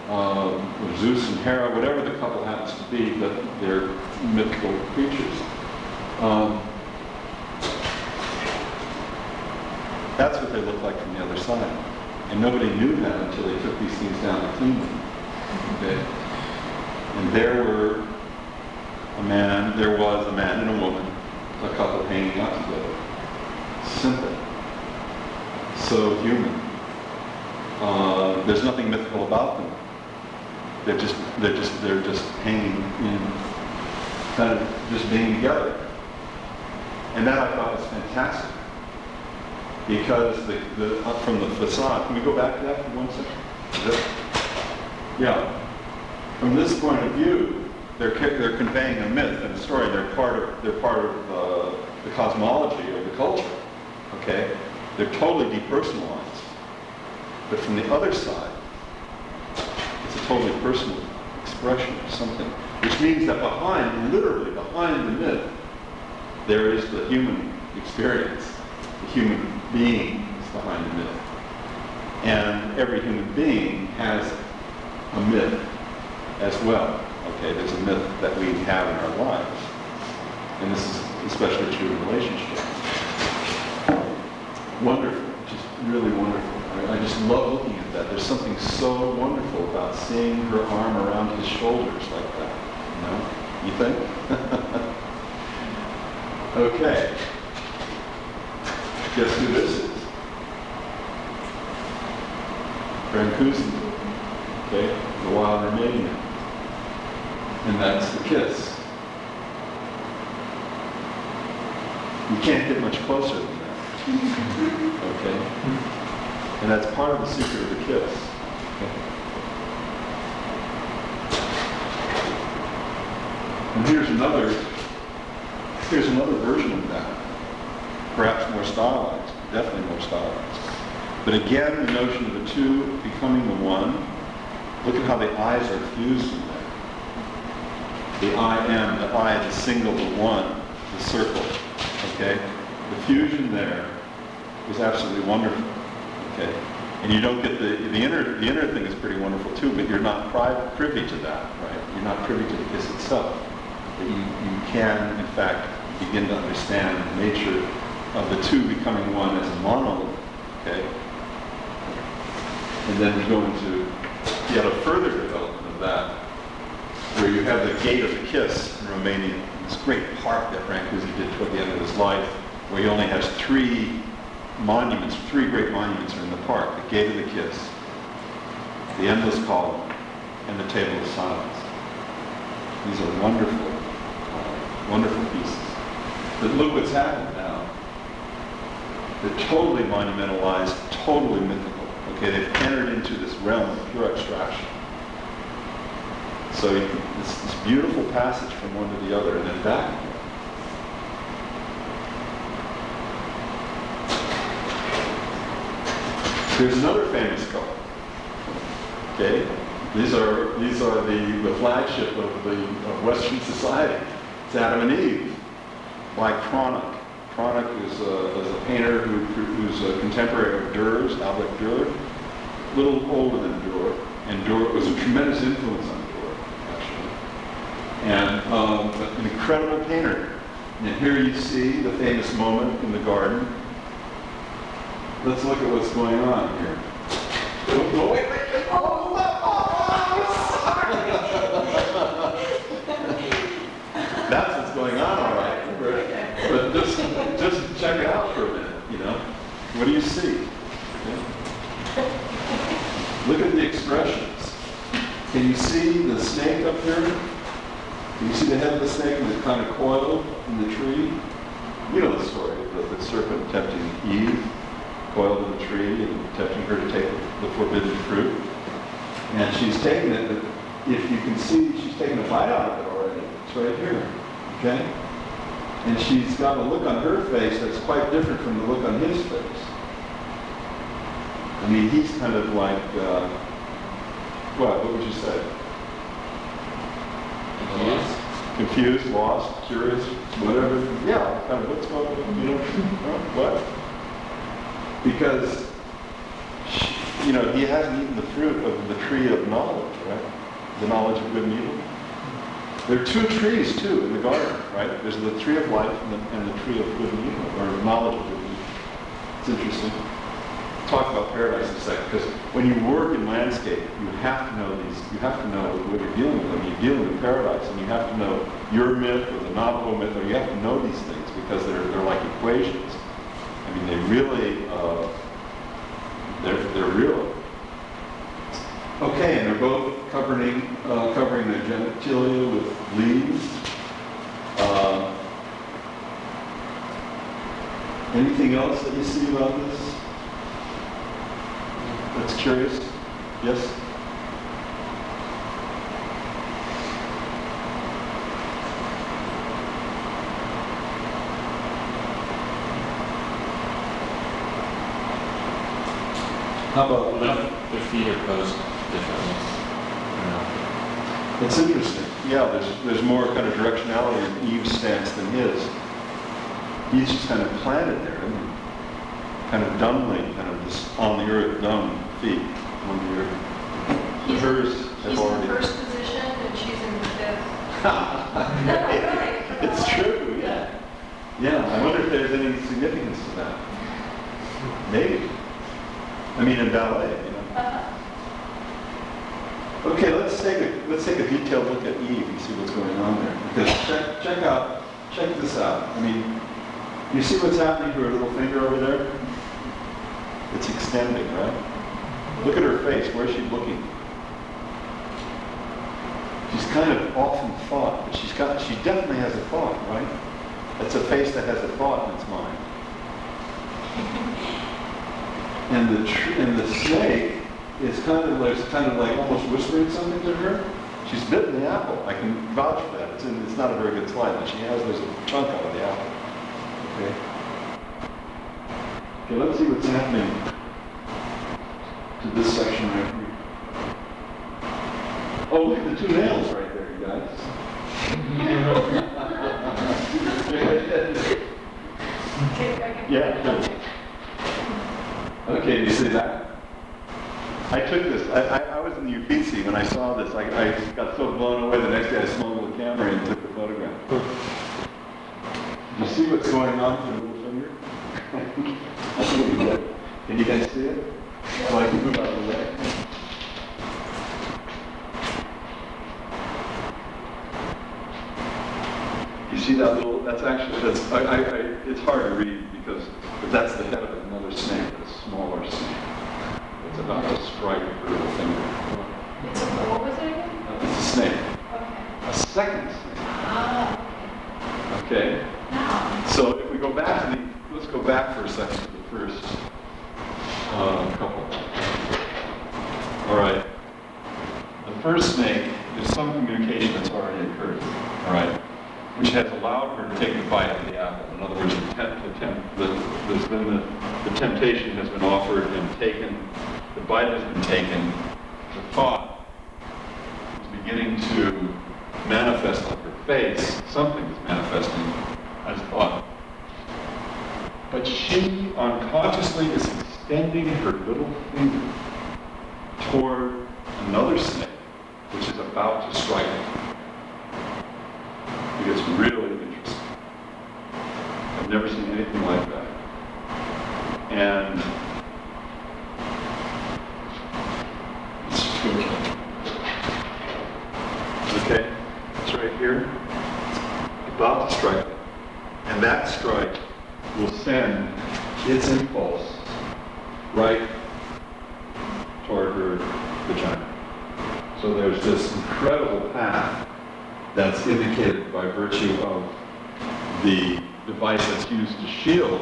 Speaker 1: or Zeus and Hera, whatever the couple happens to be, but they're mythical creatures. That's what they look like from the other side. And nobody knew that until they took these things down to clean them. Okay? And there were there was a man and a woman, a couple hanging out together. Simple. So human. There's nothing mythical about them. They're just hanging in, kind of just being together. And that I thought was fantastic. Because from the facade, can we go back to that for 1 second? Yeah. From this point of view, they're conveying a myth and a story. They're part of the cosmology of the culture. Okay? They're totally depersonalized. But from the other side, it's a totally personal expression of something. Which means that literally behind the myth, there is the human experience. The human being is behind the myth. And every human being has a myth as well. Okay, there's a myth that we have in our lives. And this is especially true in relationships. Wonderful, just really wonderful. I just love looking at that. There's something so wonderful about seeing her arm around his shoulders like that. You think? Okay. Guess who this is? Brâncuși. Okay, the wild Romanian. And that's the kiss. You can't get much closer than that. Okay? And that's part of the secret of the kiss. Okay? And here's another version of that. Perhaps more stylized, definitely more stylized. But again, the notion of the two becoming the one. Look at how the eyes are fused in there. The I am, the I, the single, the one, the circle. Okay? The fusion there is absolutely wonderful. Okay? And you don't get the inner thing is pretty wonderful too, but you're not privy to that, right? You're not privy to the kiss itself. But you can, in fact, begin to understand the nature of the two becoming one as a monolith. Okay? And then we go into yet a further development of that, where you have the gate of the kiss in Romania, this great park that Brâncuși did toward the end of his life, where he only has three great monuments are in the park: the gate of the kiss, the endless column, and the table of silence. These are wonderful, wonderful pieces. But look what's happened now. They're totally monumentalized, totally mythical. Okay, they've entered into this realm of pure abstraction. So this beautiful passage from one to the other, and then back again. There's another famous couple. Okay, these are the flagship of Western society. It's Adam and Eve, by Cranach. Cranach is a painter who's a contemporary of Dürer's, Albrecht Dürer, a little older than Dürer, and Dürer was a tremendous influence on Dürer, actually, and an incredible painter. And here you see the famous moment in the garden. Let's look at what's going on here. Oh, wait. Oh, sorry. That's what's going on, all right. But just check it out for a minute, What do you see? Okay. Look at the expressions. Can you see the snake up here? Can you see the head of the snake that's kind of coiled in the tree? You know the story of the serpent tempting Eve, coiled in the tree and tempting her to take the forbidden fruit. And she's taken it, but if you can see, she's taken a bite out of it already. It's right here, okay? And she's got a look on her face that's quite different from the look on his face. I mean, he's kind of like, what would you say? Confused, lost, curious, whatever. Yeah, kind of what's going on, what? Because, he hasn't eaten the fruit of the tree of knowledge, right? The knowledge of good and evil. There are two trees, too, in the garden, right? There's the tree of life and the tree of good and evil, or knowledge of good and evil. It's interesting. talk about paradise in a second, because when you work in landscape, you have to know these, you have to know what you're dealing with. I mean, you're dealing with paradise, and you have to know your myth or the Navajo myth, or you have to know these things because they're like equations. I mean, they really, they're real. Okay, and they're both covering their genitalia with leaves. Anything else that you see about this that's curious? Yes? How about
Speaker 6: Their feet are posed differently.
Speaker 1: It's interesting. Yeah, there's more kind of directionality in Eve's stance than his. He's just kind of planted there, isn't he? Kind of dumbly, kind of just on the earth, dumb feet on the earth.
Speaker 3: He's,
Speaker 1: Hers
Speaker 3: he's
Speaker 1: have
Speaker 3: in
Speaker 1: already.
Speaker 3: first position and she's in the fifth.
Speaker 1: It's true, yeah. Yeah, I wonder if there's any significance to that. Maybe. I mean, in ballet, you know. Okay, let's take a detailed look at Eve and see what's going on there. Because check this out. I mean, you see what's happening to her little finger over there? It's extending, right? Look at her face. Where's she looking? She's kind of off in thought, but she definitely has a thought, right? That's a face that has a thought in its mind. And the snake is kind of like almost whispering something to her. She's bitten the apple. I can vouch for that. It's not a very good slide, but there's a chunk out of the apple. Okay. Okay, let's see what's happening to this section right here. Oh, look at the two nails right there, you guys. Yeah. Okay, do you see that? I took this. I was in the Uffizi when I saw this. I got so blown away. The next day I smuggled a camera and took the photograph. Do you see what's going on with the little finger? I think it'll be good. Can you guys see it? So I can move out of the way. You see that little? It's hard to read because that's the head of another snake, a smaller snake. It's about to strike her little finger.
Speaker 3: It's a, what was it again?
Speaker 1: It's a snake.
Speaker 3: Okay.
Speaker 1: A second snake.
Speaker 3: Ah,
Speaker 1: Okay.
Speaker 3: now.
Speaker 1: So if we go back to let's go back for a second to the first couple. All right. The first snake is some communication that's already occurred. All right. Which has allowed her to take a bite of the apple. In other words, the temptation has been offered and taken, the bite has been taken, the thought is beginning to manifest on her face, something is manifesting as thought. But she unconsciously is extending her little finger toward another snake, which is about to strike it. It gets really interesting. I've never seen anything like that. And it's tricky. Okay, it's right here. It's about to strike it. And that strike will send its impulse right toward her vagina. So there's this incredible path that's indicated by virtue of the device that's used to shield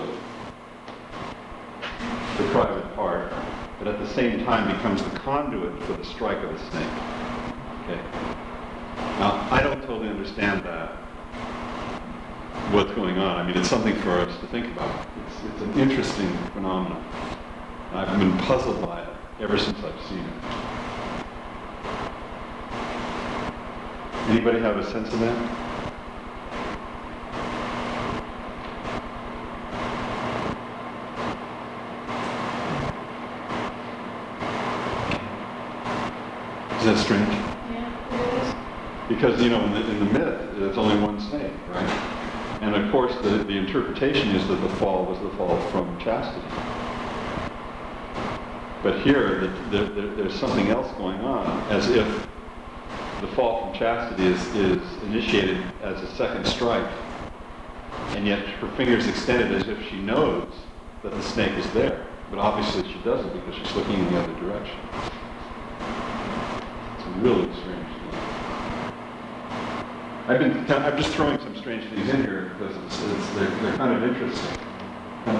Speaker 1: the private part, but at the same time becomes the conduit for the strike of the snake. Okay. Now, I don't totally understand that, what's going on. I mean, it's something for us to think about. It's an interesting phenomenon. I've been puzzled by it ever since I've seen it. Anybody have a sense of that? Is that strange?
Speaker 3: Yeah, it is.
Speaker 1: Because, you know, in the myth, it's only one snake, right? And of course, the interpretation is that the fall was the fall from chastity. But here, there's something else going on, as if the fall from chastity is initiated as a second strike, and yet her finger's extended as if she knows that the snake is there. But obviously she doesn't, because she's looking in the other direction. It's a really strange thing. I'm just throwing some strange things in here because they're kind of interesting.
Speaker 3: How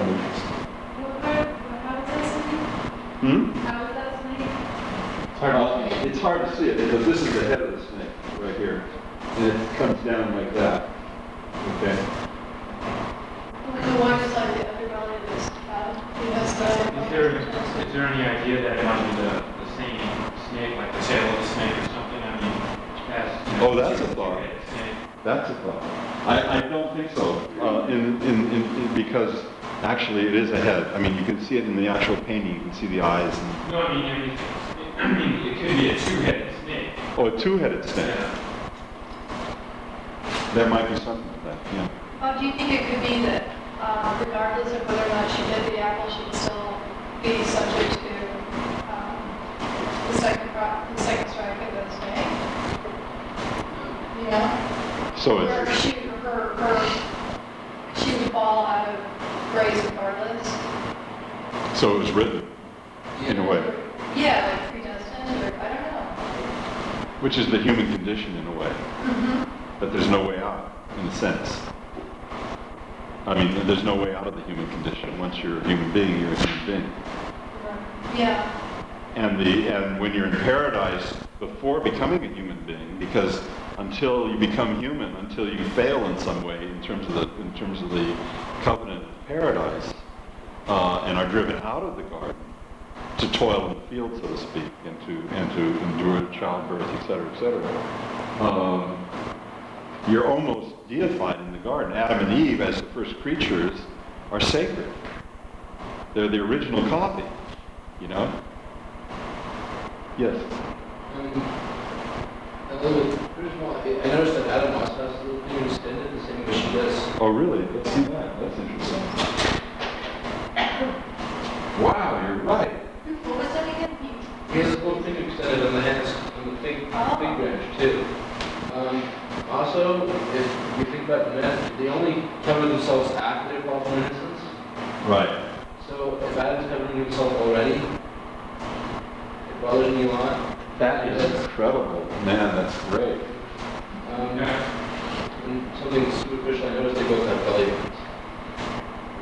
Speaker 3: is that snake? How is that snake?
Speaker 1: It's hard to see it because this is the head of the snake right here, and it comes down like that. Okay.
Speaker 3: The one is like the underbelly of this
Speaker 6: Is there any idea that it might be the same snake, like the tail of the snake or something? I mean, has,
Speaker 1: Oh, that's a thought.
Speaker 6: Snake.
Speaker 1: That's a thought. I don't think so. Because actually it is a head. I mean, you can see it in the actual painting. You can see the eyes. And,
Speaker 6: No, I mean, it could be a two-headed snake.
Speaker 1: oh, a two-headed snake.
Speaker 6: Yeah.
Speaker 1: There might be something to that. Yeah.
Speaker 3: Do you think it could be that regardless of whether or not she did the apple, she would still be subject to the second strike of the snake? You know?
Speaker 1: So
Speaker 3: Or
Speaker 1: it's
Speaker 3: she would fall out of grace regardless.
Speaker 1: so it was written in a way,
Speaker 3: Yeah, like predestined, or I don't know.
Speaker 1: which is the human condition in a way.
Speaker 3: Mm-hmm.
Speaker 1: But there's no way out, in a sense. I mean, there's no way out of the human condition. Once you're a human being, you're a human being.
Speaker 3: Yeah.
Speaker 1: And when you're in paradise before becoming a human being, because until you become human, until you fail in some way in terms of the covenant of paradise, and are driven out of the garden to toil in the field, so to speak, and to endure childbirth, etc., etc. You're almost deified in the garden. Adam and Eve, as the first creatures, are sacred. They're the original copy, you know? Yes?
Speaker 2: I noticed that Adam also has a little finger extended, the same way she does.
Speaker 1: Oh, really? Let's see that. That's interesting. Wow, you're right.
Speaker 3: What was that again?
Speaker 2: He has a little finger extended on the hands, on the fig branch, too. Also, if you think about the men, they only cover themselves after they fall from innocence.
Speaker 1: Right.
Speaker 2: So if Adam's covering himself already, it bothers me a lot.
Speaker 1: That is incredible. Man, that's great.
Speaker 2: And something superficial, I noticed they both have belly buttons,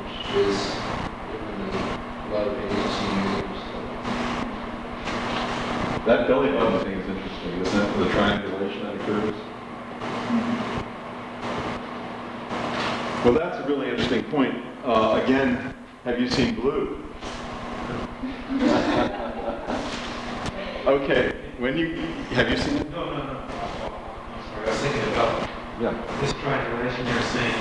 Speaker 2: which is different than a lot of paintings you see in museums.
Speaker 1: That belly button thing is interesting, isn't it? The triangulation that occurs. Well, that's a really interesting point. Again, have you seen Blue? Okay, have you seen it?
Speaker 6: No. I'm sorry. I was thinking about this triangulation you're saying.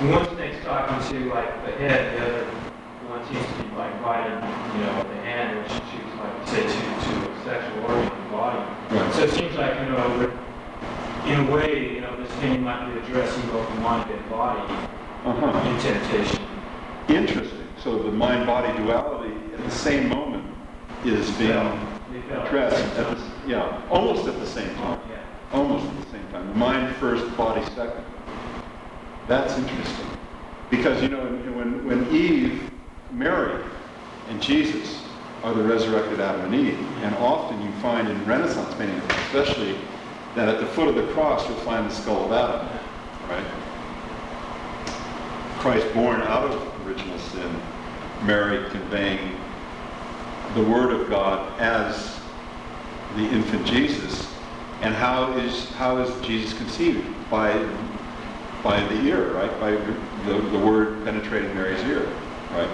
Speaker 6: And one snake's talking to like the head, the other one seems to be like biting, the hand, which she's like say to a sexual organ in the body.
Speaker 1: Right.
Speaker 6: So it seems like in a way, this painting might be addressing both the mind and body in temptation.
Speaker 1: Interesting. So the mind-body duality at the same moment is being addressed almost at the same time.
Speaker 6: Yeah.
Speaker 1: Almost at the same time. The mind first, body second. That's interesting. Because, when Eve, Mary, and Jesus are the resurrected Adam and Eve, and often you find in Renaissance paintings, especially, that at the foot of the cross you'll find the skull of Adam, right? Christ born out of original sin, Mary conveying the Word of God as the infant Jesus. And how is Jesus conceived? By the ear, right? By the Word penetrating Mary's ear, right?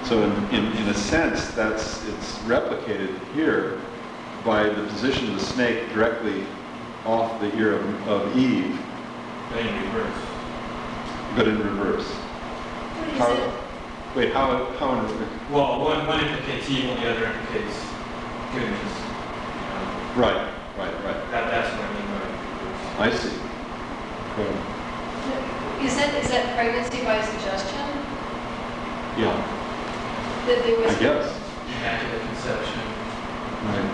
Speaker 1: So in a sense, it's replicated here by the position of the snake directly off the ear of Eve.
Speaker 6: But in reverse.
Speaker 1: But in reverse. How in reverse?
Speaker 6: Well, one implicates evil, the other implicates goodness.
Speaker 1: Right.
Speaker 6: That's what I mean by reverse.
Speaker 1: I see. Cool.
Speaker 3: Is that pregnancy by suggestion?
Speaker 1: Yeah,
Speaker 3: That they
Speaker 1: I
Speaker 3: was.
Speaker 1: guess.
Speaker 6: Immaculate conception.
Speaker 1: Right.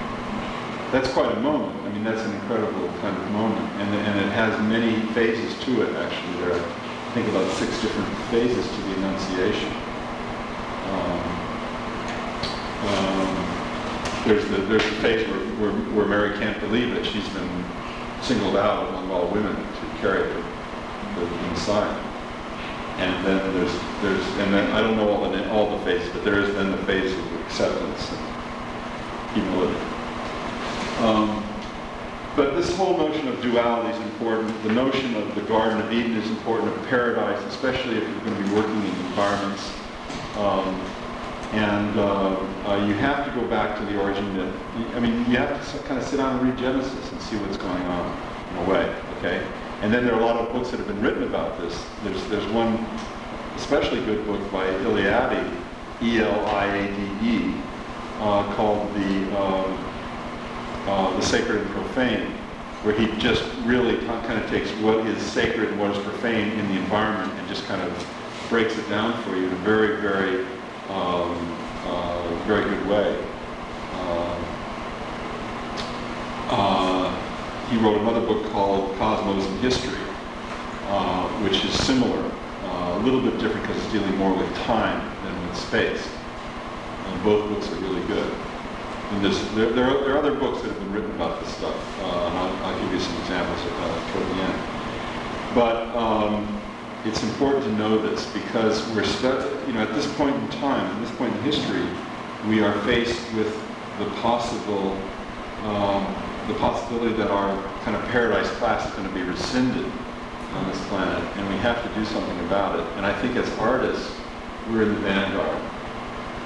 Speaker 1: That's quite a moment. I mean, that's an incredible kind of moment. And it has many phases to it, actually. There are, I think, about 6 different phases to the Annunciation. There's the phase where Mary can't believe that she's been singled out among all women to carry the Messiah. And then and then I don't know all the phases, but there is then the phase of acceptance and humility. But this whole notion of duality is important. The notion of the Garden of Eden is important, of paradise, especially if you're going to be working in environments. You have to go back to the origin. You have to kind of sit down and read Genesis and see what's going on, in a way, okay? And then there are a lot of books that have been written about this. There's one especially good book by Eliade, E-L-I-A-D-E, called The Sacred and Profane, where he just really kind of takes what is sacred and what is profane in the environment and just kind of breaks it down for you in a very, very, very good way. He wrote another book called Cosmos and History, which is similar, a little bit different because it's dealing more with time than with space. Both books are really good. And there are other books that have been written about this stuff, and I'll give you some examples toward the end. But it's important to know this because we're at this point in time, at this point in history, we are faced with the possibility that our kind of paradise class is going to be rescinded on this planet, and we have to do something about it. And I think as artists, we're in the vanguard.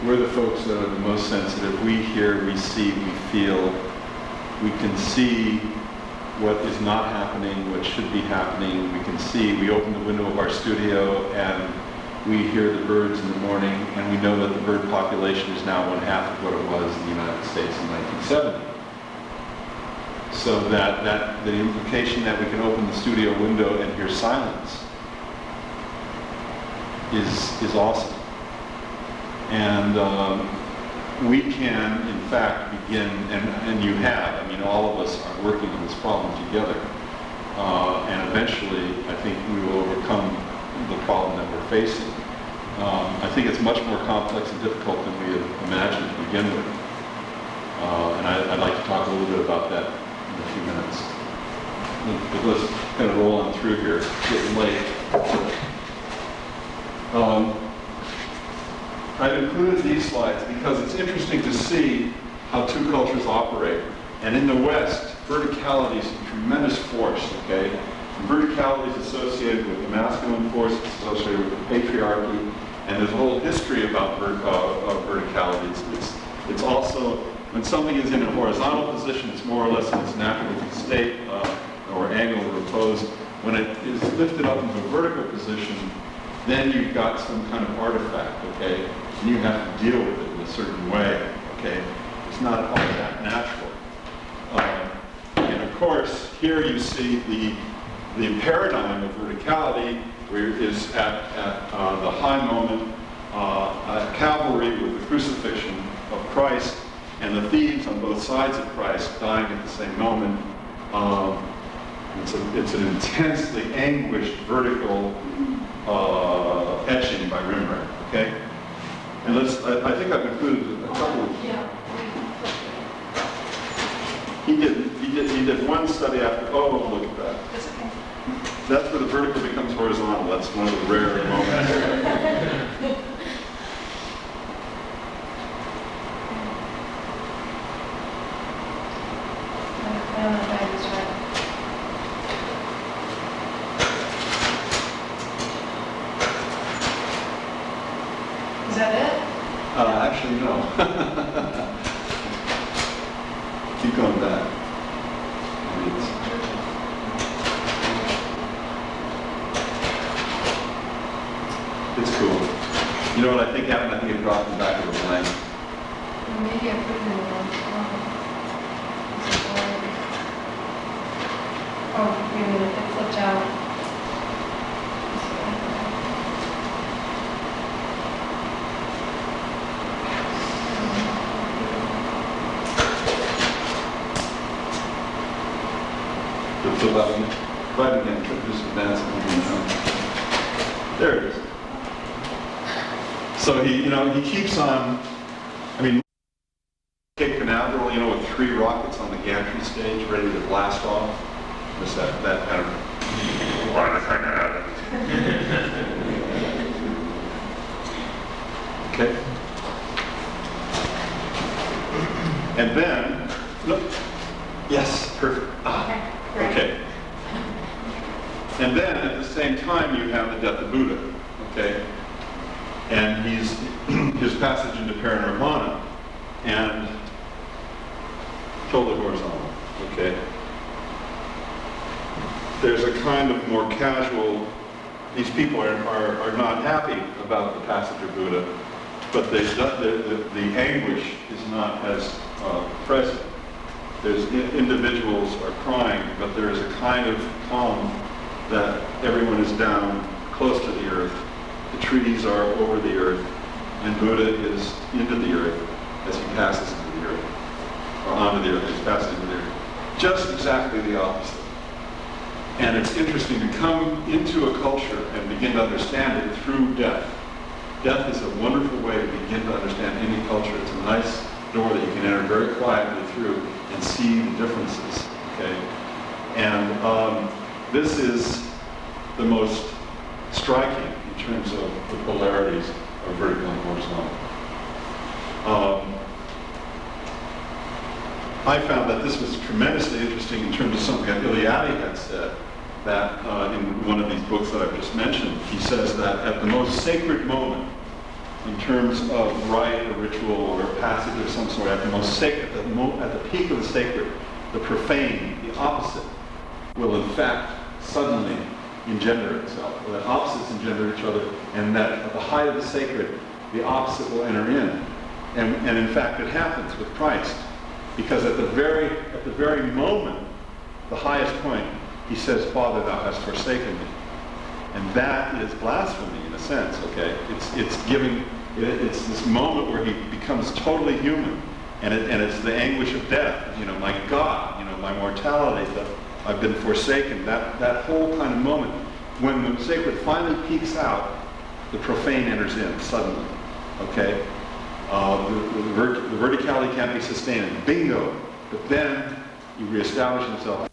Speaker 1: We're the folks that are the most sensitive. We hear, we see, we feel. We can see what is not happening, what should be happening. We can see, we open the window of our studio and we hear the birds in the morning, and we know that the bird population is now 1/2 of what it was in the United States in 1970. So that the implication that we can open the studio window and hear silence is awesome. And we can, in fact, begin, and you have, all of us are working on this problem together. And eventually, I think we will overcome the problem that we're facing. I think it's much more complex and difficult than we had imagined to begin with. And I'd like to talk a little bit about that in a few minutes. But let's kind of roll on through here. It's getting late. I've included these slides because it's interesting to see how 2 cultures operate. And in the West, verticality is a tremendous force, okay? And verticality is associated with the masculine force, it's associated with the patriarchy, and there's a whole history about verticality. It's also, when something is in a horizontal position, it's more or less in its natural state, or angle or repose. When it is lifted up into a vertical position, then you've got some kind of artifact, okay? And you have to deal with it in a certain way, okay? It's not all that natural. And of course, here you see the paradigm of verticality, where it is at the high moment at Calvary with the crucifixion of Christ and the thieves on both sides of Christ dying at the same moment. It's an intensely anguished vertical etching by Rembrandt, okay? And I think I've included a couple of...
Speaker 3: Yeah.
Speaker 1: He did one study after, oh, look at that.
Speaker 3: It's okay.
Speaker 1: That's where the vertical becomes horizontal. That's one of the rare moments.
Speaker 3: I don't know if I had this right. Is that it?
Speaker 1: Actually, no. Keep going back. It's cool. You know what I think happened? I think it dropped in the back of the blank.
Speaker 3: Well, maybe I put it in the wrong spot. Oh, wait a minute, it flipped out.
Speaker 1: The left, right again, just advance. There it is. So he keeps on, I mean, Cape Canaveral, with 3 rockets on the gantry stage ready to blast off. Was that kind of, why the heck happened? Okay. And then, look, yes, perfect. Okay. And then at the same time you have the death of Buddha, okay? And his passage into paranirvana and totally horizontal, okay? There's a kind of more casual, these people are not happy about the passage of Buddha, but the anguish is not as present. There's individuals are crying, but there is a kind of calm that everyone is down close to the earth. The trees are over the earth, and Buddha is into the earth as he passes into the earth, or onto the earth as he passes into the earth. Just exactly the opposite. And it's interesting to come into a culture and begin to understand it through death. Death is a wonderful way to begin to understand any culture. It's a nice door that you can enter very quietly through and see the differences, okay? And this is the most striking in terms of the polarities of vertical and horizontal. I found that this was tremendously interesting in terms of something that Eliade had said, that in one of these books that I've just mentioned, he says that at the most sacred moment, in terms of rite or ritual or passage of some sort, at the most sacred, at the peak of the sacred, the profane, the opposite, will in fact suddenly engender itself. Well, that opposites engender each other, and that at the height of the sacred, the opposite will enter in. And in fact, it happens with Christ, because at the very moment, the highest point, he says, "Father, thou hast forsaken me." And that is blasphemy in a sense, okay? It's this moment where he becomes totally human, and it's the anguish of death. My God, my mortality, that I've been forsaken. That whole kind of moment, when the sacred finally peaks out, the profane enters in suddenly, okay? The verticality can't be sustained. Bingo! But then he reestablishes himself.